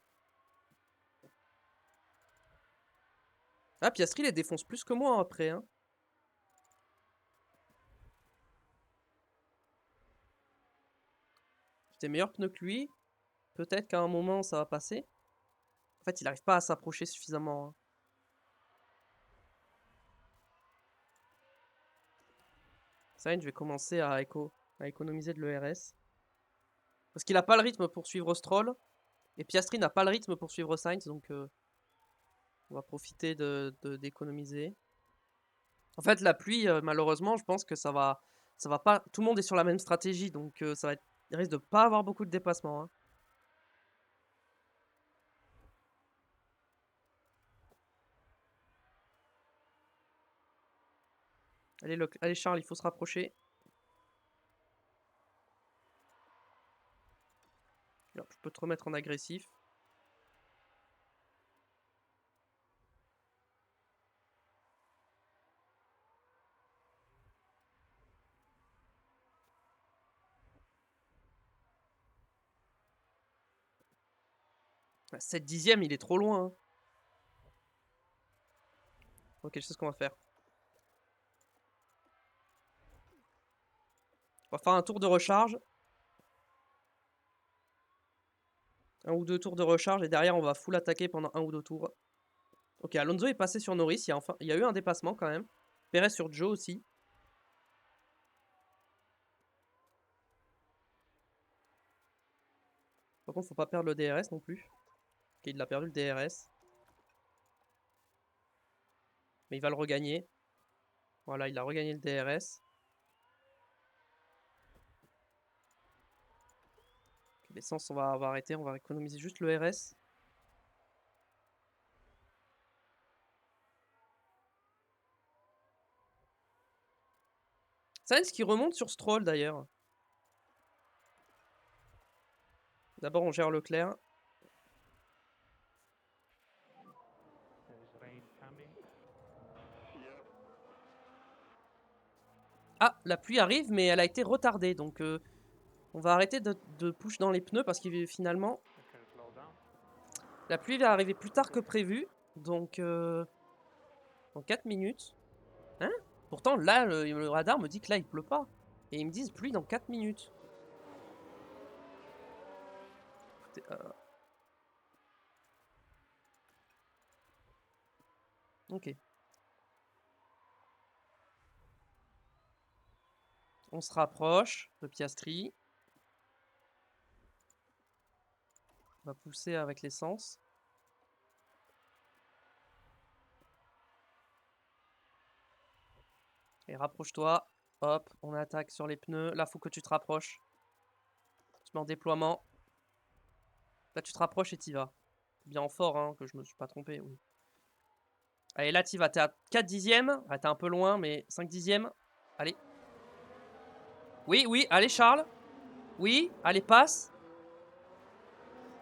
Ah, Piastri les défonce plus que moi après. Hein. J'ai des meilleurs pneus que lui. Peut-être qu'à un moment, ça va passer. En fait, il n'arrive pas à s'approcher suffisamment. Hein. Ça, je vais commencer à économiser de l'ERS. Parce qu'il n'a pas le rythme pour suivre Stroll. Et Piastri n'a pas le rythme pour suivre Sainz. Donc, on va profiter d'économiser. En fait, la pluie, malheureusement, je pense que ça va pas. Tout le monde est sur la même stratégie. Donc, il risque de pas avoir beaucoup de dépassements. Hein. Allez, Charles, il faut se rapprocher. Alors, je peux te remettre en agressif. Ah, 7 dixièmes, il est trop loin. Hein. Ok, je sais ce qu'on va faire. On va faire un tour de recharge. Un ou deux tours de recharge et derrière on va full attaquer pendant un ou deux tours. Ok, Alonso est passé sur Norris, il y a eu un dépassement quand même. Perez sur Joe aussi. Par contre, faut pas perdre le DRS non plus. Ok, il a perdu le DRS. Mais il va le regagner. Voilà, il a regagné le DRS. Okay, l'essence, on va arrêter, on va économiser juste le RS. Sainz qui remonte sur Stroll d'ailleurs. D'abord, on gère Leclerc. There's rain coming. Ah, la pluie arrive, mais elle a été retardée. Donc, on va arrêter de push dans les pneus parce que finalement, We can slow down. la pluie va arriver plus tard que prévu. Donc, dans 4 minutes. Hein? Pourtant, là, le radar me dit que là, il pleut pas. Et ils me disent pluie dans 4 minutes. Écoutez, ok. On se rapproche de Piastri. On va pousser avec l'essence. Et rapproche-toi. Hop, on attaque sur les pneus. Là, faut que tu te rapproches. Tu mets en déploiement. Là, tu te rapproches et t'y vas. Bien fort, hein, que je me suis pas trompé. Oui. Allez, là, t'y vas. T'es à 4 dixièmes. Ah, t'es un peu loin, mais 5 dixièmes. Allez. Oui, oui, allez, Charles. Oui, allez, passe.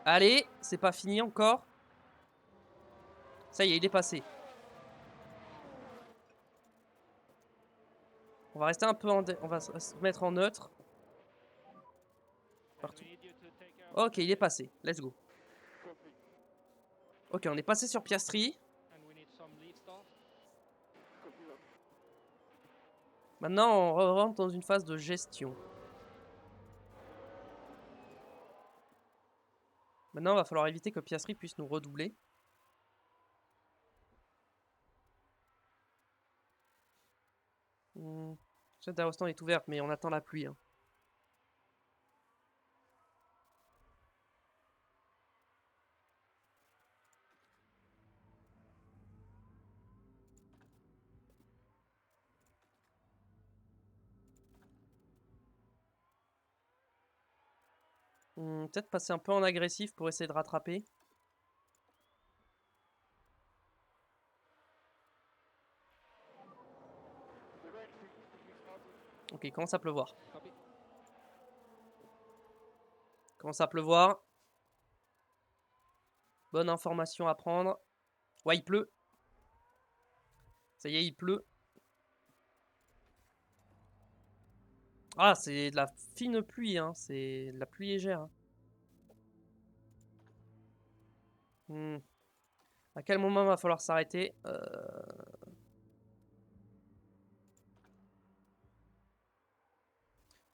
Allez, c'est pas fini encore. Ça y est, il est passé. On va rester un peu en... On va se mettre en neutre. And Partout. we need you to take care of Ok, il est passé. Let's go. Ok, on est passé sur Piastri. and we need some lead stuff. Maintenant, on rentre dans une phase de gestion. Maintenant, il va falloir éviter que Piastri puisse nous redoubler. Cette d'Aerostan est ouverte, mais on attend la pluie. Hein. Peut-être passer un peu en agressif pour essayer de rattraper. Ok, il commence à pleuvoir. Copy. Il commence à pleuvoir. Bonne information à prendre. Ouais, il pleut. Ça y est, il pleut. Ah, c'est de la fine pluie, hein. C'est de la pluie légère. Hein. À quel moment va falloir s'arrêter De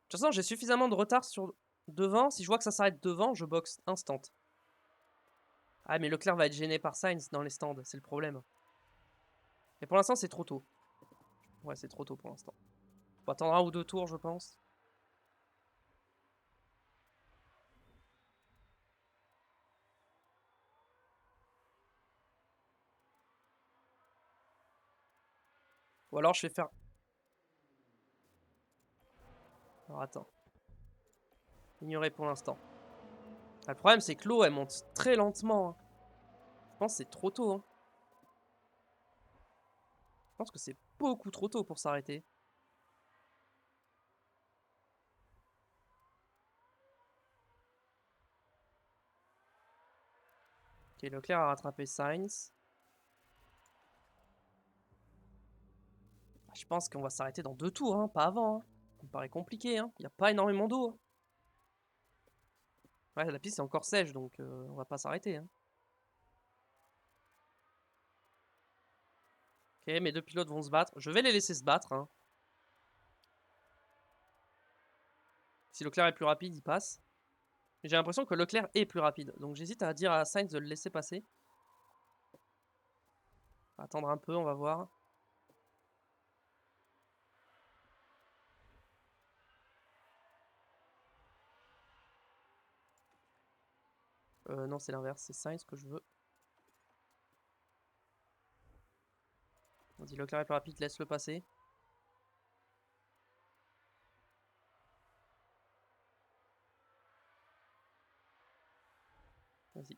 toute façon, j'ai suffisamment de retard sur devant. Si je vois que ça s'arrête devant, je boxe instant. Ah, mais Leclerc va être gêné par Sainz dans les stands, c'est le problème. Mais pour l'instant, c'est trop tôt. Ouais, c'est trop tôt pour l'instant. On va attendre un ou deux tours, je pense. Ou alors, je vais faire... Alors, attends. Ignorer pour l'instant. Ah, le problème, c'est que l'eau, elle monte très lentement. Hein. Je pense que c'est trop tôt. Hein. Je pense que c'est beaucoup trop tôt pour s'arrêter. Ok, Leclerc a rattrapé Sainz. Je pense qu'on va s'arrêter dans 2 tours, hein, pas avant. Hein. Ça me paraît compliqué, hein. Il n'y a pas énormément d'eau. Hein. Ouais, la piste est encore sèche, donc on va pas s'arrêter. Hein. Ok, mes 2 pilotes vont se battre. Je vais les laisser se battre. Hein. Si Leclerc est plus rapide, il passe. J'ai l'impression que Leclerc est plus rapide. Donc j'hésite à dire à Sainz de le laisser passer. On va attendre un peu, on va voir. Non, c'est l'inverse, c'est Sainz que je veux. On dit Leclerc est plus rapide, laisse-le passer. Vas-y,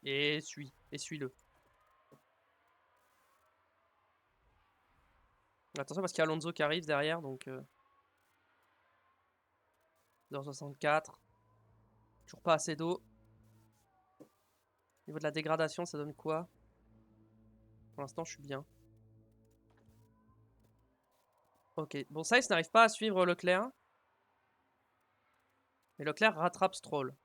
essuie-le. Attention parce qu'il y a Alonso qui arrive derrière, donc... 0,64. Toujours pas assez d'eau. Au niveau de la dégradation, ça donne quoi? Pour l'instant, je suis bien. Ok, bon, Sainz n'arrive pas à suivre Leclerc. Mais Leclerc rattrape Stroll.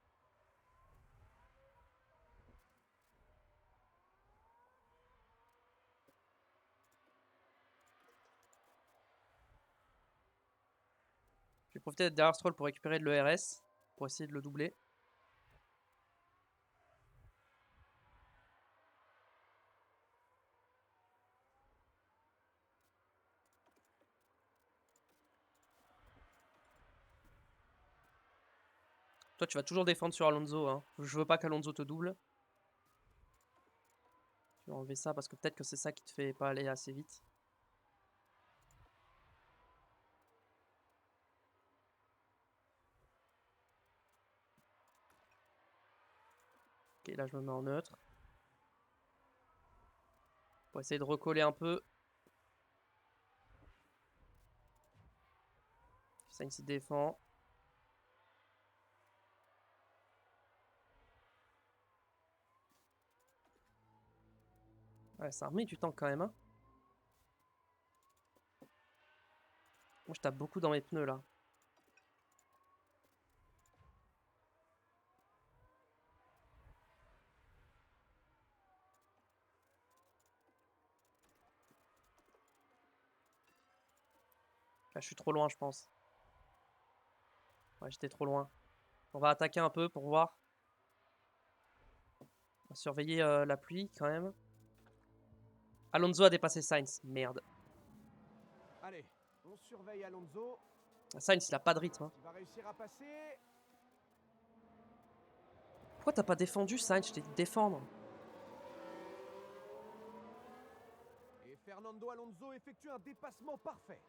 Je vais profiter d'être derrière Stroll pour récupérer de l'ERS. Pour essayer de le doubler. Toi, tu vas toujours défendre sur Alonso. Hein. Je veux pas qu'Alonso te double. Je vais enlever ça parce que peut-être que c'est ça qui te fait pas aller assez vite. Ok, là je me mets en neutre. Pour essayer de recoller un peu. Sainz s'y défend. Ouais, ça remet du temps quand même. Hein. Moi je tape beaucoup dans mes pneus là. Là je suis trop loin je pense. Ouais, j'étais trop loin. On va attaquer un peu pour voir. On va surveiller la pluie quand même. Alonso a dépassé Sainz. Merde. Allez, on surveille Alonso. Sainz il a pas de rythme. Hein. Il va réussir à passer. Pourquoi t'as pas défendu Sainz? Je t'ai dit de défendre. Et Fernando Alonso effectue un dépassement parfait.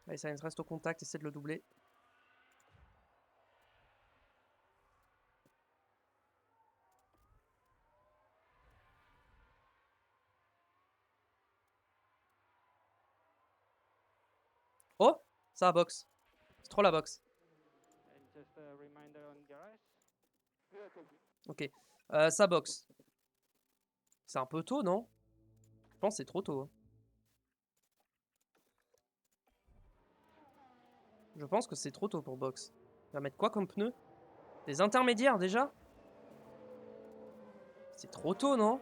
Allez, Sainz reste au contact, essaie de le doubler. Oh, ça a box. C'est trop la box. And just a reminder on garage. Ok. Ça box. C'est un peu tôt, non? Je pense que c'est trop tôt. Hein. Je pense que c'est trop tôt pour box. On va mettre quoi comme pneu? Des intermédiaires déjà? C'est trop tôt, non?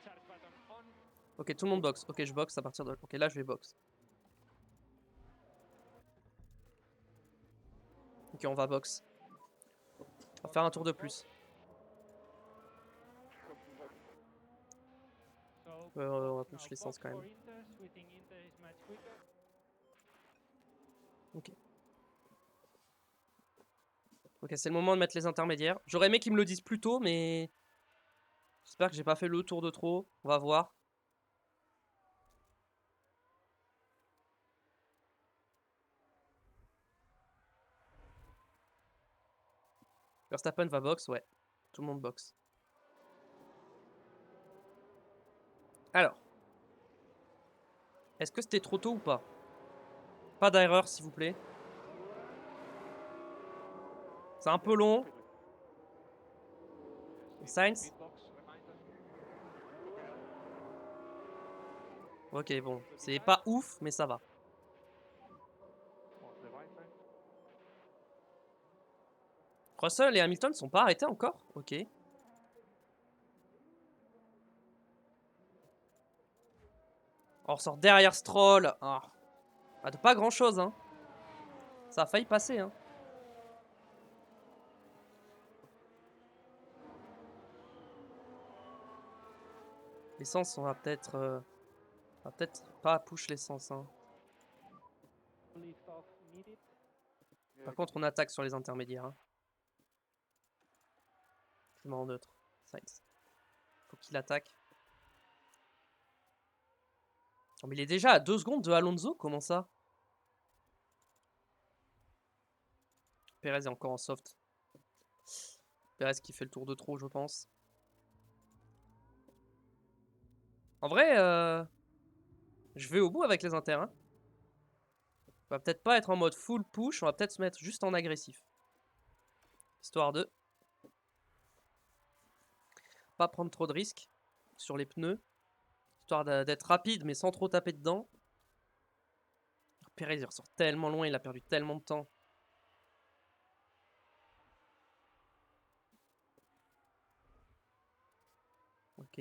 Charge button on. Ok, tout le monde boxe. Ok, je boxe à partir de... Ok, là, je vais box. Ok, on va box. On va faire un tour de plus. So On va box push now, l'essence box quand for même. Inter. Switching Inter is much quicker. Ok. Ok, c'est le moment de mettre les intermédiaires. J'aurais aimé qu'ils me le disent plus tôt, mais... J'espère que j'ai pas fait le tour de trop. On va voir. Verstappen va box, ouais. Tout le monde boxe. Alors. Est-ce que c'était trop tôt ou pas? Pas d'erreur, s'il vous plaît. C'est un peu long. Sainz? Ok, bon. C'est pas ouf, mais ça va. Russell et Hamilton sont pas arrêtés encore? Ok. On ressort derrière Stroll. Ah. Ah, de pas grand chose, hein. Ça a failli passer, hein. L'essence, on va peut-être... on va peut-être pas push l'essence, hein. Lift off needed. Par contre, on attaque sur les intermédiaires, hein. Je mets en neutre. Sainz. Faut qu'il attaque. Oh, mais il est déjà à 2 secondes de Alonso? Comment ça? Perez est encore en soft. Perez qui fait le tour de trop, je pense. En vrai, je vais au bout avec les inters, hein. On va peut-être pas être en mode full push, on va peut-être se mettre juste en agressif. Histoire de pas prendre trop de risques sur les pneus. Histoire d'être rapide mais sans trop taper dedans. Perez il ressort tellement loin, il a perdu tellement de temps. Ok.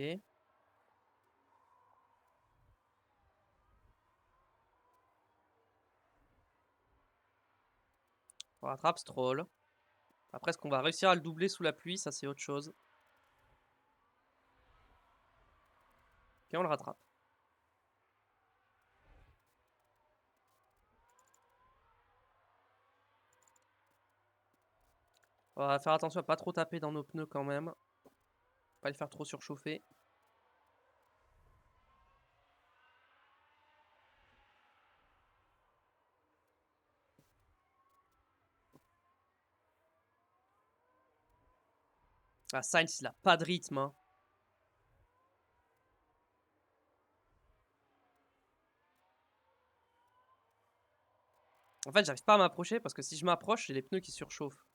On rattrape Stroll. Après, est-ce qu'on va réussir à le doubler sous la pluie? Ça, c'est autre chose. Ok, on le rattrape. On va faire attention à pas trop taper dans nos pneus quand même. Pas les faire trop surchauffer. Ah, Sainz, il a pas de rythme, hein. En fait, j'arrive pas à m'approcher parce que si je m'approche, j'ai les pneus qui surchauffent.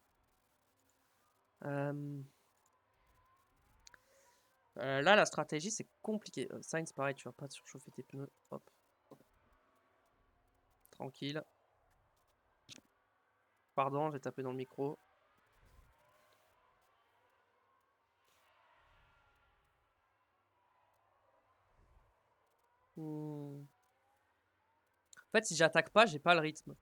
Là, la stratégie, c'est compliqué. Sainz, pareil, tu vas pas te surchauffer tes pneus. Hop. Tranquille. Pardon, j'ai tapé dans le micro. En fait, si j'attaque pas, j'ai pas le rythme.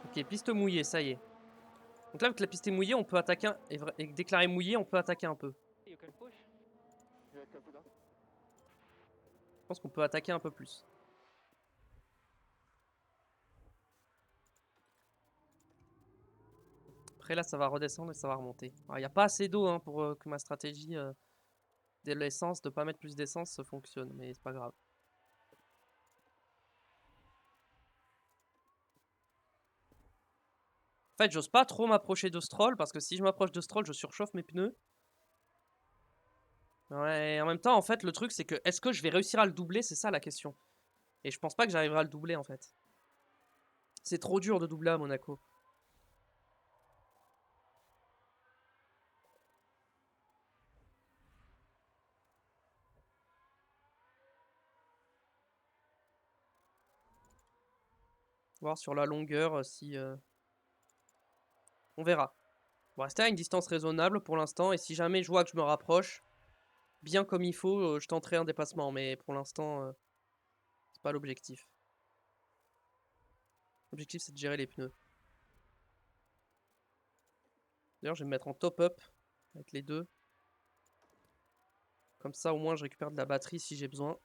Ok, piste mouillée, ça y est. Donc là, avec la piste est mouillée, on peut attaquer et déclarer mouillé, on peut attaquer un peu. You can push. Je pense qu'on peut attaquer un peu plus. Après là, ça va redescendre et ça va remonter. Il n'y a pas assez d'eau hein, pour que ma stratégie de l'essence, de pas mettre plus d'essence, fonctionne, mais c'est pas grave. En fait, j'ose pas trop m'approcher de Stroll parce que si je m'approche de Stroll, je surchauffe mes pneus. Ouais, et en même temps, en fait, le truc c'est que est-ce que je vais réussir à le doubler? C'est ça la question. Et je pense pas que j'arriverai à le doubler en fait. C'est trop dur de doubler à Monaco. Voir sur la longueur si... On verra. On va rester à une distance raisonnable pour l'instant. Et si jamais je vois que je me rapproche, bien comme il faut, je tenterai un dépassement. Mais pour l'instant, c'est pas l'objectif. L'objectif, c'est de gérer les pneus. D'ailleurs, je vais me mettre en top-up avec les deux. Comme ça, au moins, je récupère de la batterie si j'ai besoin.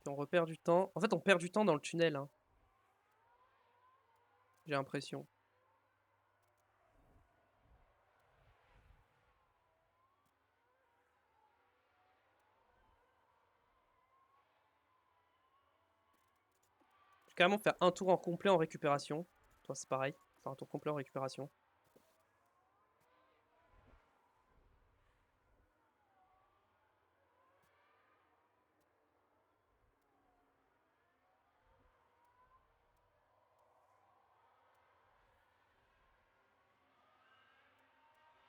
on repère du temps. En fait, on perd du temps dans le tunnel. Hein. J'ai l'impression. Je vais carrément faire un tour en complet en récupération. Toi, c'est pareil. Faire un tour complet en récupération.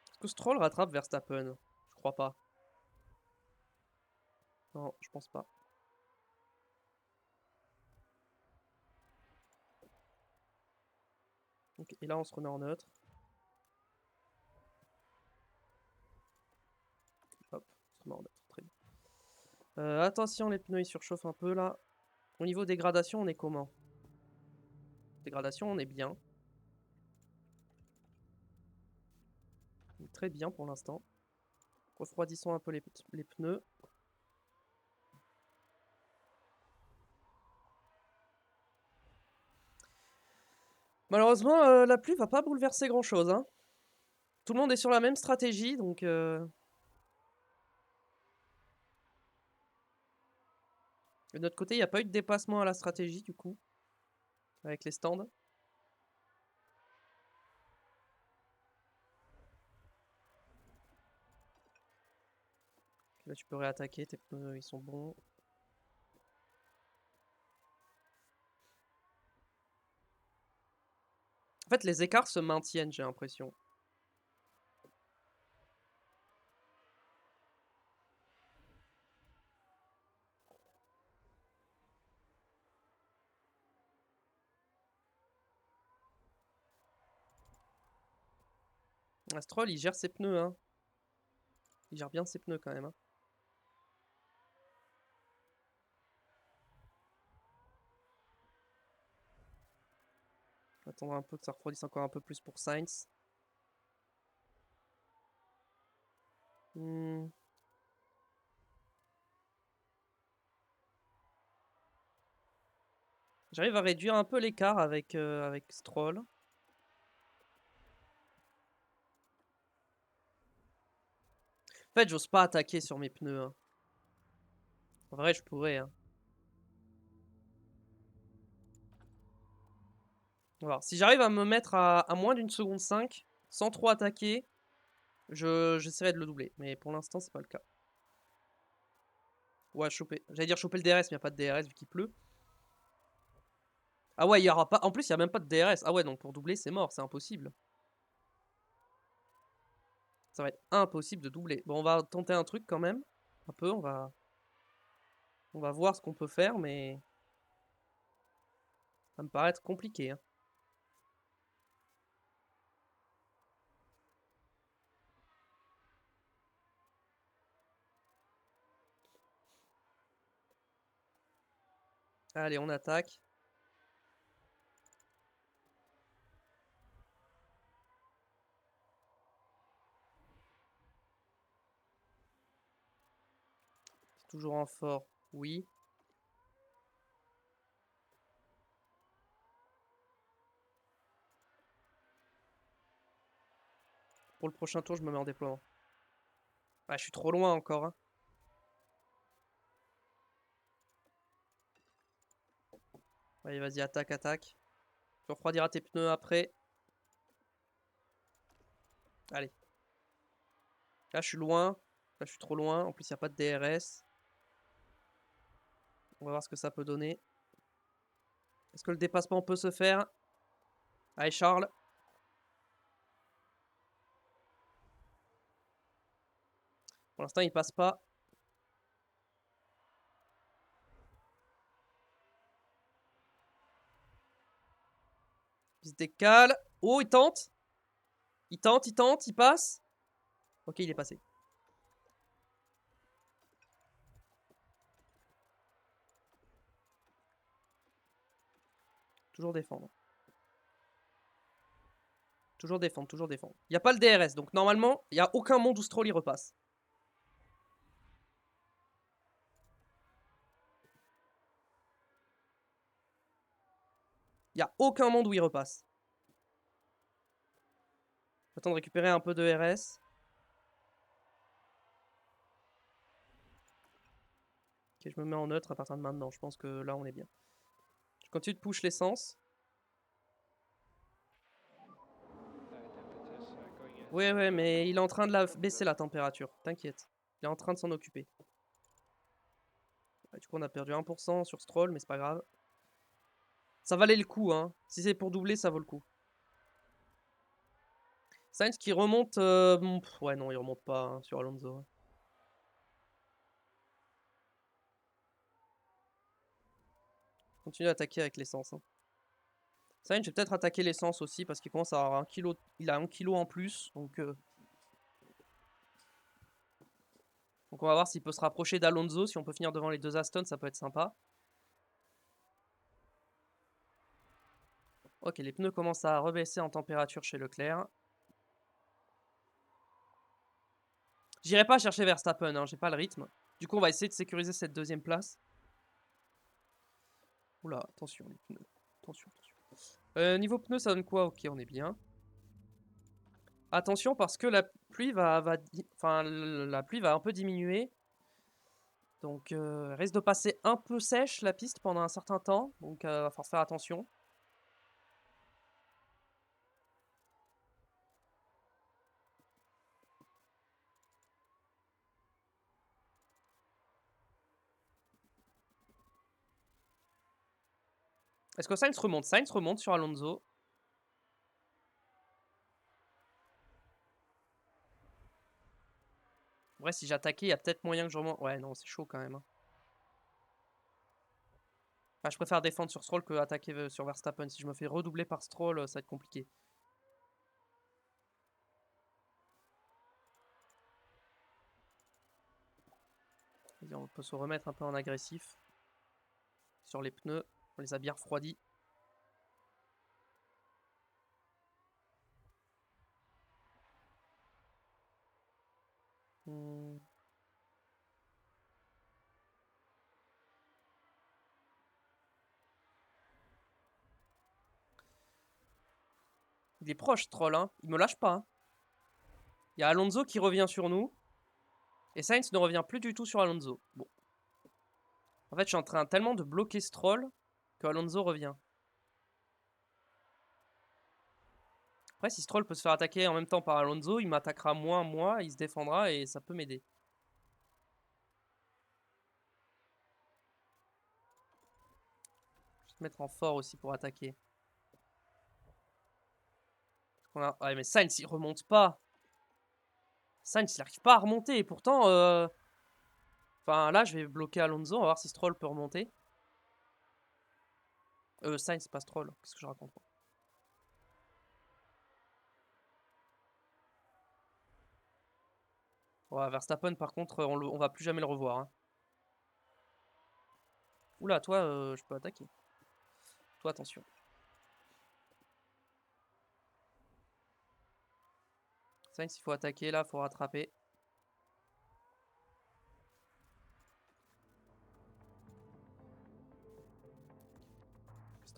Est-ce que Stroll rattrape Verstappen? Je crois pas. Non, je pense pas. Ok, et là on se remet en neutre. Hop, on se remet en neutre, très bien. Attention, les pneus ils surchauffent un peu là. Au niveau dégradation, on est comment? Dégradation, on est bien. On est très bien pour l'instant. Refroidissons un peu les pneus. Malheureusement, la pluie va pas bouleverser grand chose. Hein. Tout le monde est sur la même stratégie, donc... De notre côté, il n'y a pas eu de dépassement à la stratégie, du coup. Avec les stands. Là, tu peux réattaquer, tes pneus, ils sont bons. En fait, les écarts se maintiennent, j'ai l'impression. Stroll, il gère ses pneus, hein. Il gère bien ses pneus, quand même, hein. On va attendre un peu que ça refroidisse encore un peu plus pour Sainz. J'arrive à réduire un peu l'écart avec Stroll. En fait, j'ose pas attaquer sur mes pneus. Hein. En vrai, je pourrais. Hein. Alors, si j'arrive à me mettre à moins d'une seconde 5, sans trop attaquer, j'essaierai de le doubler. Mais pour l'instant, c'est pas le cas. Ouais, choper. J'allais dire choper le DRS, mais il n'y a pas de DRS vu qu'il pleut. Ah ouais, il y aura pas. En plus, il n'y a même pas de DRS. Ah ouais, donc pour doubler, c'est mort, c'est impossible. Ça va être impossible de doubler. Bon, on va tenter un truc quand même. Un peu, on va voir ce qu'on peut faire, mais ça me paraît être compliqué. Hein. Allez, on attaque. C'est toujours en fort, oui. Pour le prochain tour, je me mets en déploiement. Ah, je suis trop loin encore. Hein. Allez, vas-y, attaque, attaque. Tu refroidiras tes pneus après. Allez. Là, je suis loin. Là, je suis trop loin. En plus, il n'y a pas de DRS. On va voir ce que ça peut donner. Est-ce que le dépassement peut se faire? Allez, Charles. Pour l'instant, il passe pas. Il se décale. Oh, il tente. Il tente, il passe. Ok, il est passé. Toujours défendre. Toujours défendre, toujours défendre. Il n'y a pas le DRS, donc normalement, il n'y a aucun monde où Stroll y repasse. Il n'y a aucun monde où il repasse. J'attends de récupérer un peu de RS. Ok, je me mets en neutre à partir de maintenant. Je pense que là, on est bien. Je continue de push l'essence. Ouais, ouais, mais il est en train de baisser la température. T'inquiète. Il est en train de s'en occuper. Ouais, du coup, on a perdu 1% sur Stroll, mais c'est pas grave. Ça valait le coup, hein. Si c'est pour doubler, ça vaut le coup. Sainz qui remonte... ouais, non, il remonte pas hein, sur Alonso. Continue à attaquer avec l'essence. Hein. Sainz, je vais peut-être attaquer l'essence aussi parce qu'il commence à avoir 1 kg. Il a 1 kg en plus. Donc on va voir s'il peut se rapprocher d'Alonso. Si on peut finir devant les deux Aston, ça peut être sympa. Ok, les pneus commencent à rebaisser en température chez Leclerc. J'irai pas chercher Verstappen, hein, j'ai pas le rythme. Du coup, on va essayer de sécuriser cette deuxième place. Oula, attention les pneus. Attention, attention. Niveau pneus, ça donne quoi? Ok, on est bien. Attention parce que la pluie la pluie va un peu diminuer. Donc, risque de passer un peu sèche la piste pendant un certain temps. Donc, va falloir faire attention. Est-ce que Sainz remonte? Sainz remonte sur Alonso. En vrai, si j'attaquais, il y a peut-être moyen que je remonte. Ouais, non, c'est chaud quand même. Hein. Enfin, je préfère défendre sur Stroll que attaquer sur Verstappen. Si je me fais redoubler par Stroll, ça va être compliqué. On peut se remettre un peu en agressif. Sur les pneus, on les a bien refroidis. Hmm. Il est proche, Troll, hein. Il me lâche pas. Hein. Il y a Alonso qui revient sur nous. Et Sainz ne revient plus du tout sur Alonso. Bon. En fait, je suis en train tellement de bloquer Stroll que Alonso revient. Après, si Stroll peut se faire attaquer en même temps par Alonso, il m'attaquera moins, moi, il se défendra et ça peut m'aider. Je vais se mettre en fort aussi pour attaquer. Ouais, mais Sainz, il remonte pas. Sainz, il n'arrive pas à remonter. Et pourtant, enfin, là, je vais bloquer Alonso. On va voir si Stroll peut remonter. Sainz, pas Stroll. Qu'est-ce que je raconte? Ouais, Verstappen, par contre, on va plus jamais le revoir. Hein. Oula, toi, je peux attaquer. Toi, attention. Sainz, il faut attaquer là, il faut rattraper.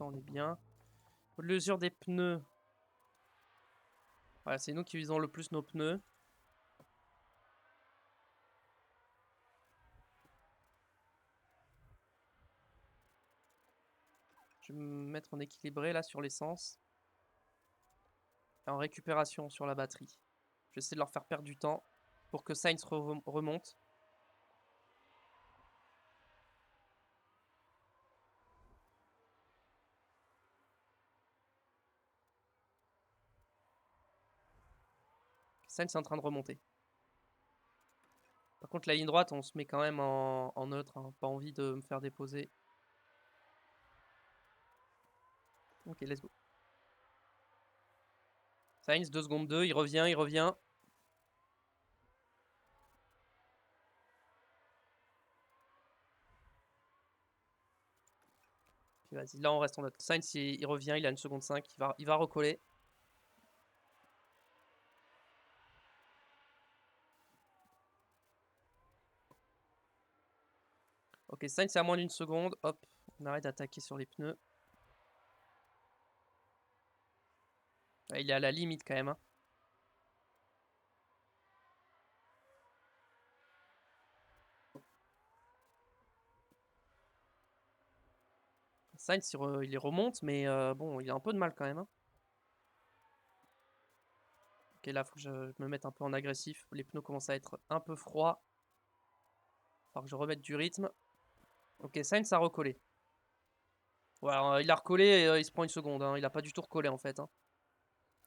On est bien. L'usure des pneus. Voilà, c'est nous qui visons le plus nos pneus. Je vais me mettre en équilibré là sur l'essence. Et en récupération sur la batterie. J'essaie de leur faire perdre du temps pour que Sainz remonte. Sainz est en train de remonter. Par contre, la ligne droite, on se met quand même en neutre. Hein. Pas envie de me faire déposer. Ok, let's go. Sainz, 2 secondes 2, il revient, il revient. Vas-y, là on reste en neutre. Sainz, il revient, il a 1 seconde 5, il va recoller. Ok, Sainz c'est à moins d'1 seconde. Hop, on arrête d'attaquer sur les pneus. Ouais, il est à la limite quand même. Hein. Sainz, il remonte, mais bon, il a un peu de mal quand même. Hein. Ok, là, faut que je me mette un peu en agressif. Les pneus commencent à être un peu froids. Alors que je remette du rythme. Ok, Sainz a recollé. Voilà, il a recollé et il se prend une seconde. Hein. Il a pas du tout recollé en fait. Hein.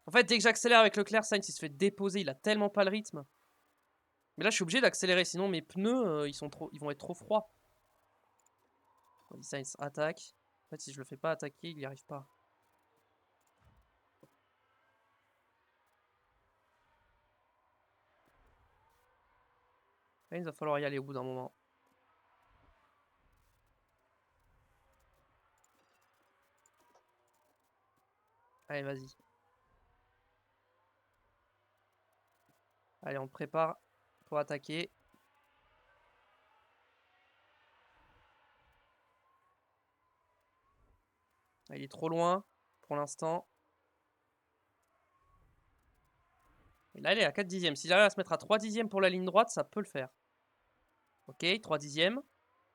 En fait, dès que j'accélère avec Leclerc, Sainz il se fait déposer. Il a tellement pas le rythme. Mais là, je suis obligé d'accélérer. Sinon, mes pneus, ils vont être trop froids. Sainz attaque. En fait, si je le fais pas attaquer, il n'y arrive pas. Là, il va falloir y aller au bout d'un moment. Allez, vas-y. Allez, on te prépare pour attaquer. Il est trop loin pour l'instant. Et là, il est à 4 dixièmes. S'il arrive à se mettre à 3 dixièmes pour la ligne droite, ça peut le faire. Ok, 3 dixièmes.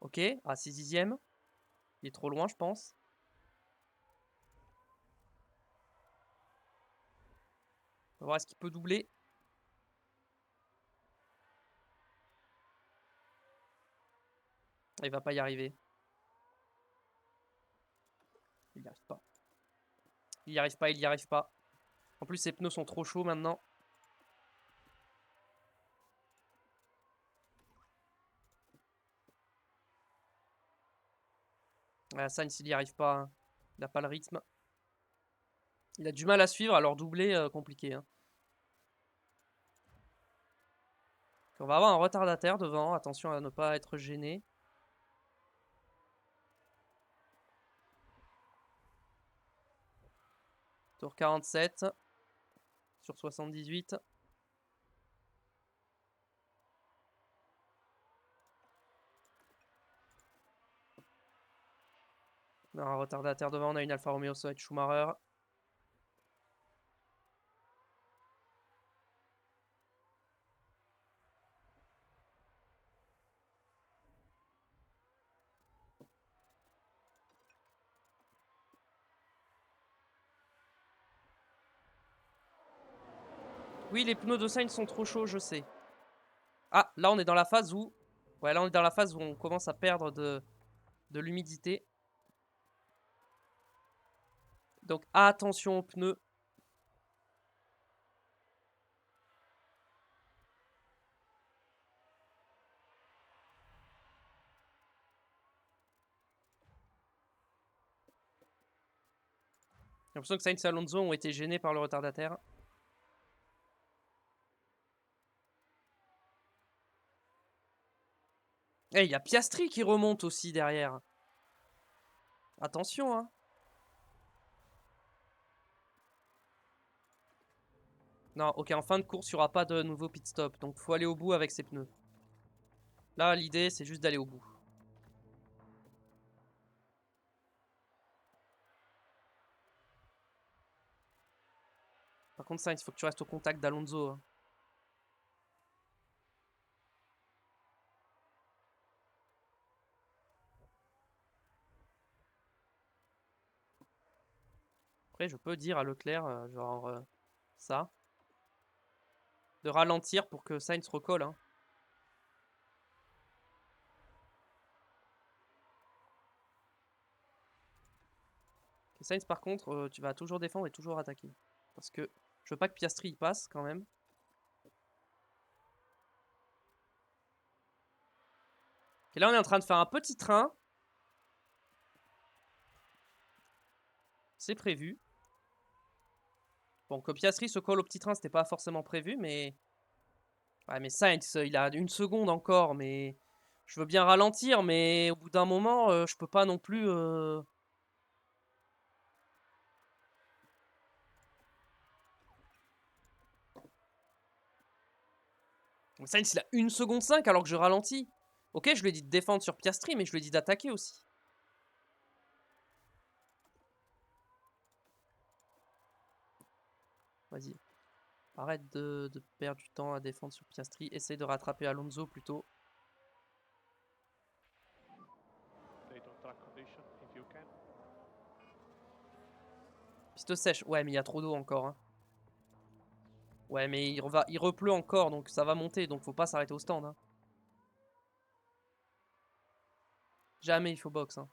Ok, à 6 dixièmes. Il est trop loin, je pense. On va voir est-ce qu'il peut doubler. Il va pas y arriver. Il n'y arrive pas. Il n'y arrive pas, il n'y arrive pas. En plus, ses pneus sont trop chauds maintenant. Ah, Sainz, il n'y arrive pas. Hein. Il n'a pas le rythme. Il a du mal à suivre, alors doubler, compliqué. Hein. On va avoir un retardataire devant. Attention à ne pas être gêné. Tour 47 sur 78. On a un retardataire devant, on a une Alfa Romeo, ça va être Schumacher. Oui, les pneus de Sainz sont trop chauds, je sais. Ah, là on est dans la phase où... Ouais, là on est dans la phase où on commence à perdre de l'humidité. Donc attention aux pneus. J'ai l'impression que Sainz et Alonso ont été gênés par le retardataire. Eh, il y a Piastri qui remonte aussi derrière. Attention, hein. Non, ok, en fin de course, il n'y aura pas de nouveau pit stop. Donc faut aller au bout avec ses pneus. Là, l'idée, c'est juste d'aller au bout. Par contre, Sainz, il faut que tu restes au contact d'Alonso. Hein. Après, je peux dire à Leclerc, genre ça, de ralentir pour que Sainz recolle. Hein. Et Sainz, par contre, tu vas toujours défendre et toujours attaquer. Parce que je veux pas que Piastri y passe quand même. Et là, on est en train de faire un petit train. C'est prévu. Bon, que Piastri se colle au petit train, c'était pas forcément prévu, mais... Ouais, mais Sainz, il a une seconde encore, mais... Je veux bien ralentir, mais au bout d'un moment, je peux pas non plus... Sainz, il a 1 seconde 5 alors que je ralentis. Ok, je lui ai dit de défendre sur Piastri, mais je lui ai dit d'attaquer aussi. Vas-y. Arrête de perdre du temps à défendre sur Piastri. Essaye de rattraper Alonso plutôt. Stay on track condition if you can. Piste sèche. Ouais, mais il y a trop d'eau encore. Hein. Ouais, mais il repleut encore, donc ça va monter. Donc faut pas s'arrêter au stand. Hein. Jamais il faut box. Hein.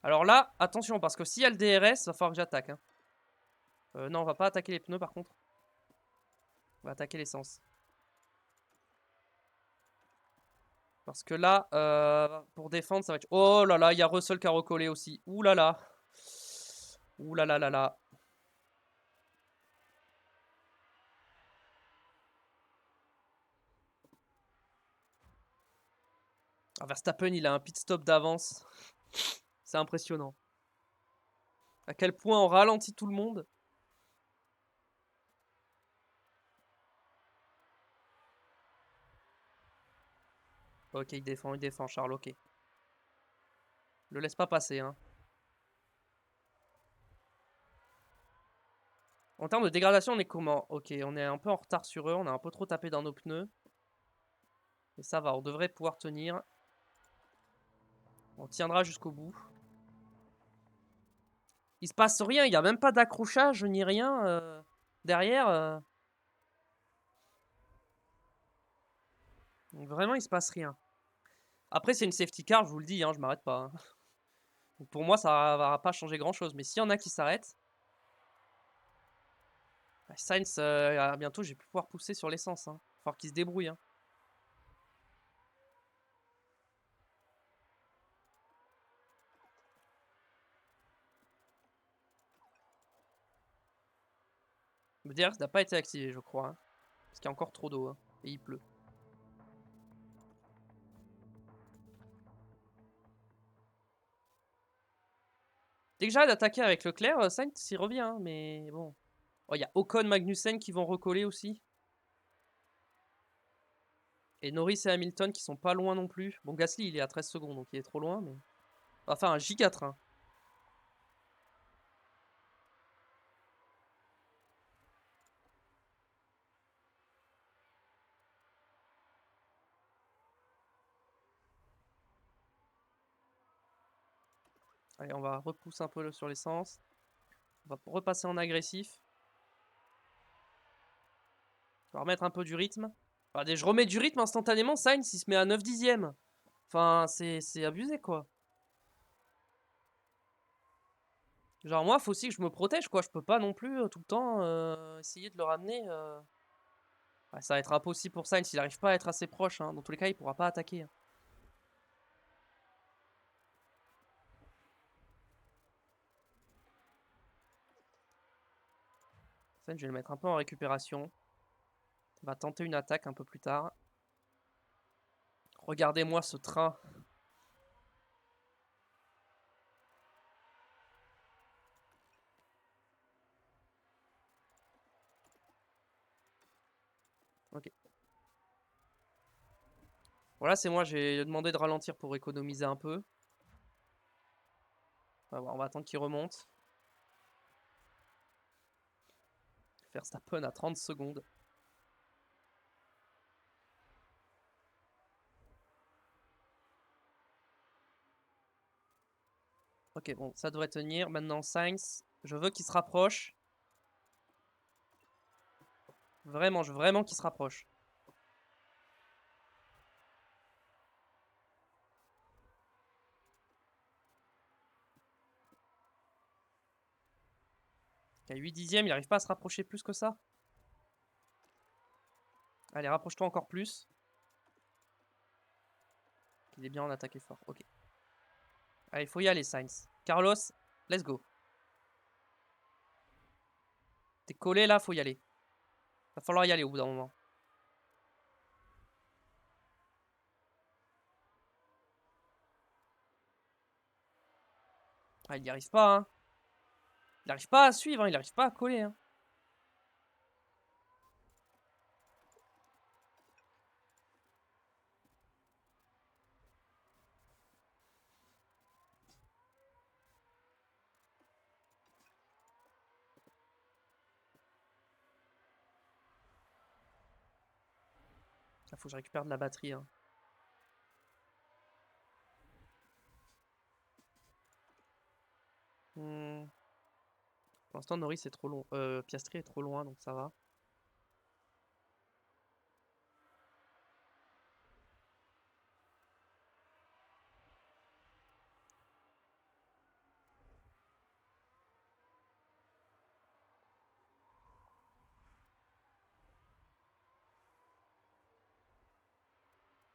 Alors là, attention, parce que s'il y a le DRS, va falloir que j'attaque. Hein. Non, on va pas attaquer les pneus par contre. On va attaquer l'essence. Parce que là, pour défendre, ça va être... Oh là là, il y a Russell qui a recollé aussi. Ouh là là. Ouh là là là là. Ah, Verstappen, il a un pit stop d'avance. C'est impressionnant. À quel point on ralentit tout le monde. Ok, il défend, Charles, ok. Le laisse pas passer, hein. En termes de dégradation, on est comment? Ok, on est un peu en retard sur eux, on a un peu trop tapé dans nos pneus. Mais ça va, on devrait pouvoir tenir. On tiendra jusqu'au bout. Il se passe rien, il n'y a même pas d'accrochage ni rien derrière. Donc vraiment, il se passe rien. Après, c'est une safety car, je vous le dis, hein, je m'arrête pas. Hein. Donc pour moi, ça va pas changer grand chose. Mais s'il y en a qui s'arrêtent, Sainz, bientôt, je vais plus pouvoir pousser sur l'essence. Hein. Il va falloir qu'il se débrouille. Hein. Le DRS n'a pas été activé, je crois. Hein. Parce qu'il y a encore trop d'eau. Hein. Et il pleut. Dès que j'arrête d'attaquer avec Leclerc, Sainz il revient. Hein, mais bon. Oh, il y a Ocon, Magnussen qui vont recoller aussi. Et Norris et Hamilton qui sont pas loin non plus. Bon, Gasly, il est à 13 secondes, donc il est trop loin. Mais... on va faire un giga train. Allez, on va repousser un peu sur l'essence. On va repasser en agressif. On va remettre un peu du rythme. Regardez, je remets du rythme instantanément. Sainz, il se met à 9 dixièmes. Enfin, c'est abusé, quoi. Genre, moi, faut aussi que je me protège, quoi. Je peux pas non plus tout le temps essayer de le ramener. Ouais, ça va être impossible pour Sainz. Il arrive pas à être assez proche. Hein. Dans tous les cas, il pourra pas attaquer. Hein. Sainz, je vais le mettre un peu en récupération. On va tenter une attaque un peu plus tard. Regardez-moi ce train. Ok. Voilà, c'est moi. J'ai demandé de ralentir pour économiser un peu. On va attendre qu'il remonte. Verstappen à 30 secondes. Ok, bon, ça devrait tenir. Maintenant, Sainz, je veux qu'il se rapproche. Vraiment, je veux vraiment qu'il se rapproche. À 8 dixièmes, il n'arrive pas à se rapprocher plus que ça. Allez, rapproche-toi encore plus. Il est bien en attaque fort. Ok. Allez, il faut y aller, Sainz. Carlos, let's go. T'es collé là, faut y aller. Va falloir y aller au bout d'un moment. Ah, il n'y arrive pas, hein. Il n'arrive pas à suivre, hein. Il n'arrive pas à coller. Hein. Ah, faut que je récupère de la batterie. Hein. Pour l'instant, Norris est trop long. Piastri est trop loin, donc ça va.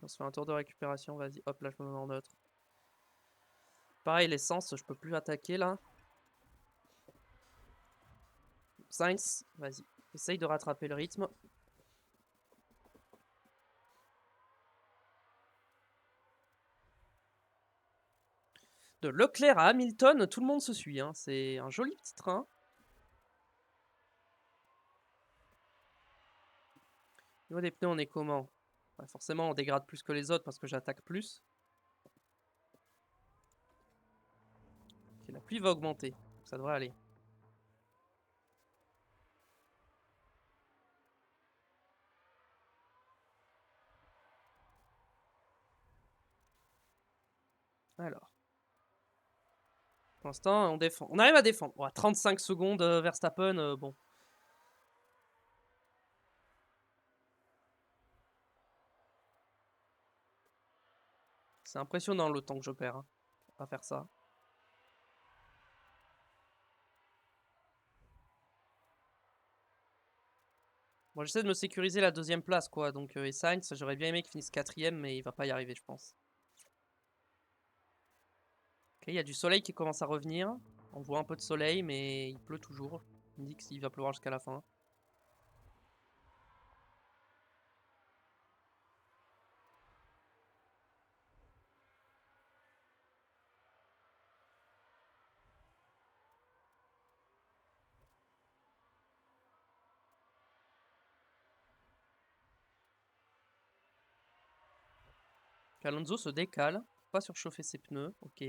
On se fait un tour de récupération, vas-y. Hop, là, je me mets en neutre. Pareil, l'essence, je peux plus attaquer là. Sainz, vas-y. Essaye de rattraper le rythme. De Leclerc à Hamilton, tout le monde se suit. Hein. C'est un joli petit train. Au niveau des pneus, on est comment? Ouais, forcément, on dégrade plus que les autres parce que j'attaque plus. Ok, la pluie va augmenter. Ça devrait aller. Alors. Pour l'instant, on défend. On arrive à défendre. Ouais, 35 secondes, Verstappen, bon. C'est impressionnant le temps que je perds hein, à faire ça. Bon, j'essaie de me sécuriser la deuxième place, quoi. Donc, et Sainz, j'aurais bien aimé qu'il finisse quatrième, mais il va pas y arriver, je pense. Ok, il y a du soleil qui commence à revenir. On voit un peu de soleil, mais il pleut toujours. Il me dit qu'il va pleuvoir jusqu'à la fin. Alonso se décale. Pas surchauffer ses pneus. Ok.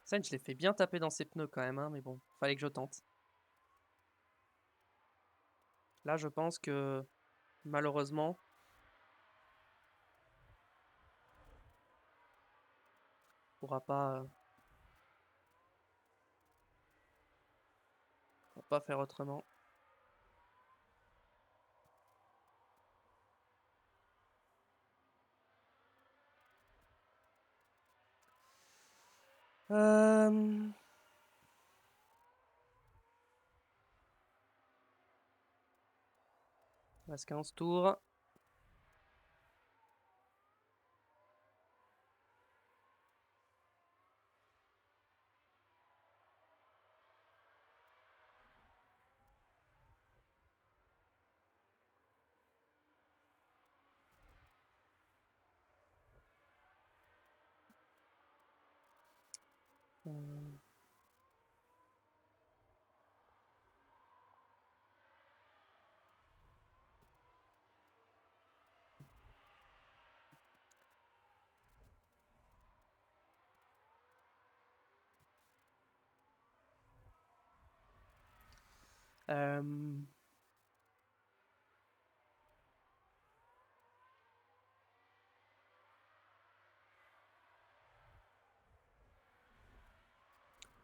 Sainz, je l'ai fait bien taper dans ses pneus quand même, hein, mais bon, fallait que je tente. Là, je pense que malheureusement, on pourra pas faire autrement. Euh... Il reste 15 tours.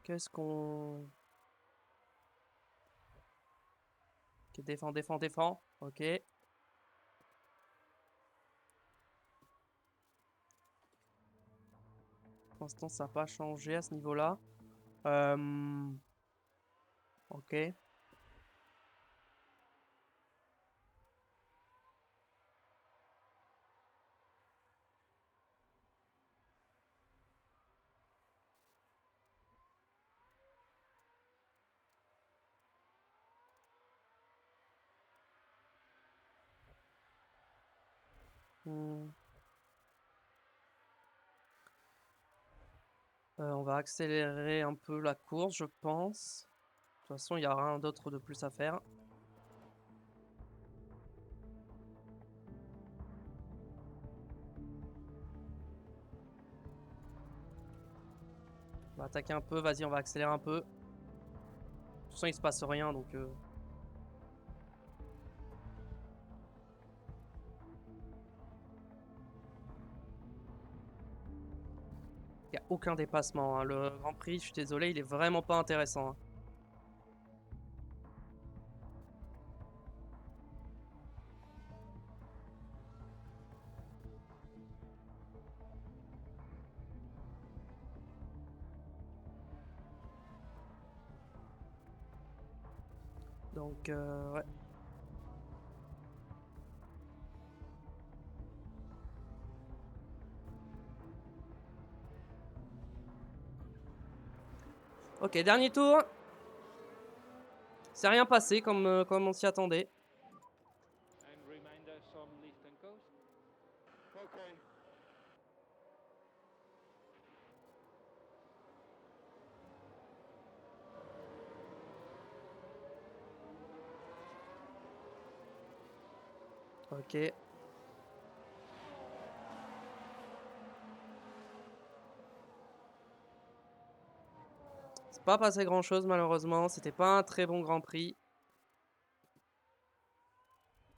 Qu'est-ce qu'on... Ok, défend, défend, défend. Ok. Pour l'instant, ça n'a pas changé à ce niveau-là. Ok. On va accélérer un peu la course, je pense. De toute façon, il n'y a rien d'autre de plus à faire. On va attaquer un peu, vas-y, on va accélérer un peu. De toute façon, il se passe rien, donc Il n'y a aucun dépassement, hein. Le Grand Prix, je suis désolé, il est vraiment pas intéressant, hein. Donc, ouais. Ok, dernier tour. C'est rien passé comme on s'y attendait. And reminder some list and coast. Okay. Ok. C'est pas passé grand chose malheureusement. C'était pas un très bon Grand Prix.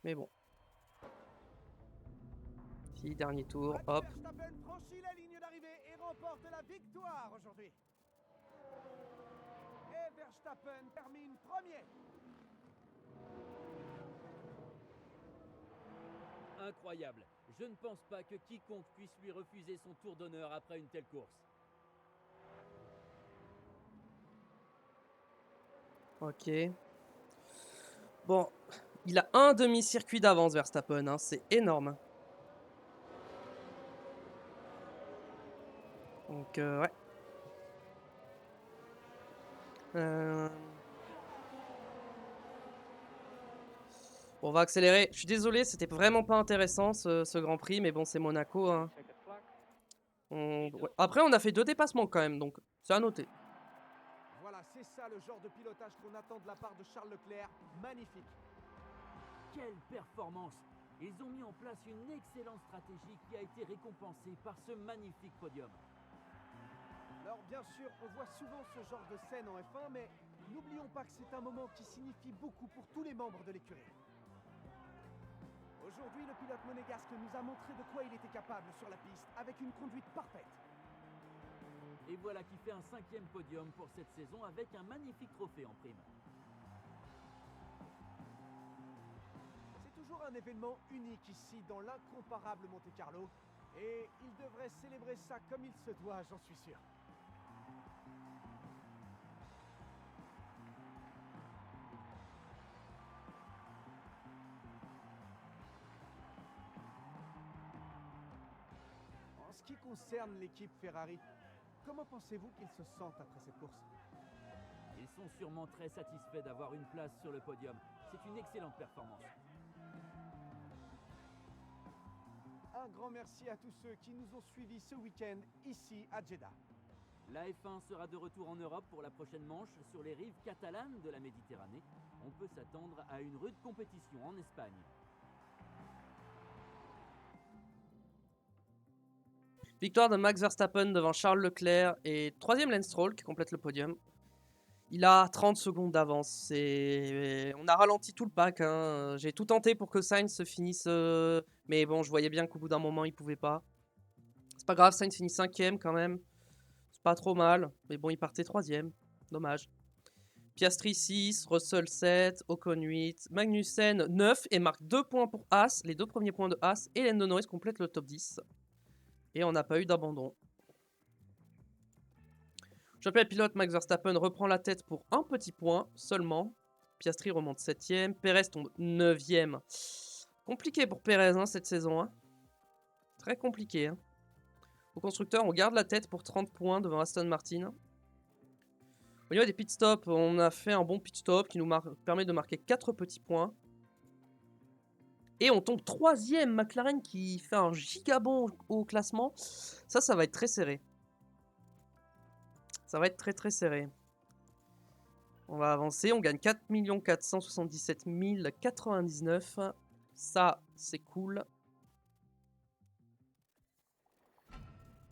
Mais bon. Si, dernier tour, Max hop. Verstappen franchit la ligne d'arrivée et remporte la victoire aujourd'hui. Et Verstappen termine premier. Incroyable. Je ne pense pas que quiconque puisse lui refuser son tour d'honneur après une telle course. Ok. Bon, il a un demi-circuit d'avance Verstappen, hein. C'est énorme. Donc, ouais. Bon, on va accélérer. Je suis désolé, c'était vraiment pas intéressant ce Grand Prix, mais bon, c'est Monaco, hein. Checkered flag. Ouais. Après, on a fait 2 dépassements quand même, donc c'est à noter. Voilà, c'est ça le genre de pilotage qu'on attend de la part de Charles Leclerc. Magnifique. Quelle performance! Ils ont mis en place une excellente stratégie qui a été récompensée par ce magnifique podium. Alors bien sûr, on voit souvent ce genre de scène en F1, mais n'oublions pas que c'est un moment qui signifie beaucoup pour tous les membres de l'écurie. Aujourd'hui, le pilote monégasque nous a montré de quoi il était capable sur la piste, avec une conduite parfaite. Et voilà qui fait un 5e podium pour cette saison avec un magnifique trophée en prime. C'est toujours un événement unique ici dans l'incomparable Monte-Carlo, et il devrait célébrer ça comme il se doit, j'en suis sûr. En ce qui concerne l'équipe Ferrari, comment pensez-vous qu'ils se sentent après cette course? Ils sont sûrement très satisfaits d'avoir une place sur le podium. C'est une excellente performance. Un grand merci à tous ceux qui nous ont suivis ce week-end ici à Jeddah. La F1 sera de retour en Europe pour la prochaine manche sur les rives catalanes de la Méditerranée. On peut s'attendre à une rude compétition en Espagne. Victoire de Max Verstappen devant Charles Leclerc et 3e Lance Stroll qui complète le podium. Il a 30 secondes d'avance. On a ralenti tout le pack, hein. J'ai tout tenté pour que Sainz se finisse. Mais bon, je voyais bien qu'au bout d'un moment, il pouvait pas. C'est pas grave, Sainz finit 5e quand même. C'est pas trop mal. Mais bon, il partait 3e. Dommage. Piastri 6, Russell 7, Ocon 8, Magnussen 9 et marque 2 points pour Haas. Les 2 premiers points de Haas. Et Lando Norris complète le top 10. Et on n'a pas eu d'abandon. Champion pilote Max Verstappen reprend la tête pour un petit point seulement. Piastri remonte 7e. Perez tombe 9e. Compliqué pour Perez hein, cette saison. Hein. Très compliqué. Hein. Au constructeur, on garde la tête pour 30 points devant Aston Martin. Au niveau des pit stops, on a fait un bon pit stop qui nous permet de marquer 4 petits points. Et on tombe 3e. McLaren qui fait un gigabond au classement. Ça va être très serré. Ça va être très très serré. On va avancer. On gagne 4 477 099. Ça, c'est cool.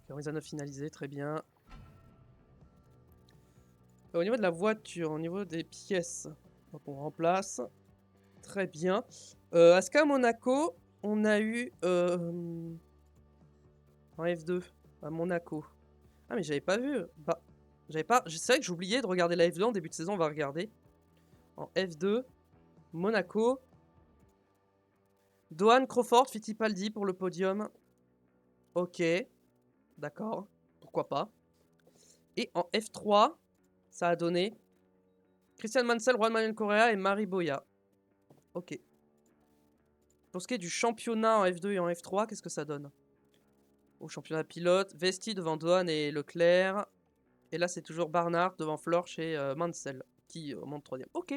Remise à 9 finalisée, très bien. Au niveau de la voiture, au niveau des pièces, donc on remplace. Très bien. Est-ce qu'à Monaco, on a eu en F2 à Monaco Ah, mais j'avais pas vu. Bah, j'avais pas. C'est vrai que j'oubliais de regarder la F2 en début de saison. On va regarder. En F2, Monaco. Dohan, Crawford, Fittipaldi pour le podium. Ok. D'accord. Pourquoi pas. Et en F3, ça a donné Christian Mansell, Juan Manuel Correa et Mari Boya. Ok. Pour ce qui est du championnat en F2 et en F3, qu'est-ce que ça donne? Au championnat pilote, Vesti devant Dohan et Leclerc. Et là, c'est toujours Barnard devant Florch et Mansell qui monte 3ème. Ok.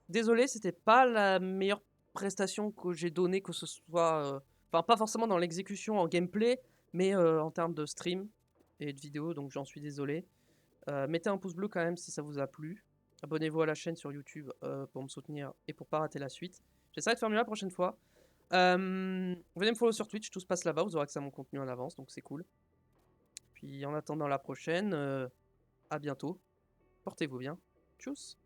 Désolé, c'était pas la meilleure prestation que j'ai donnée, que ce soit. Enfin, pas forcément dans l'exécution en gameplay, mais en termes de stream et de vidéo, donc j'en suis désolé. Mettez un pouce bleu quand même si ça vous a plu. Abonnez-vous à la chaîne sur YouTube pour me soutenir et pour pas rater la suite. J'essaierai de faire mieux la prochaine fois. Venez me follow sur Twitch, tout se passe là-bas, vous aurez accès à mon contenu en avance, donc c'est cool. Puis en attendant la prochaine, à bientôt. Portez-vous bien. Tchuss.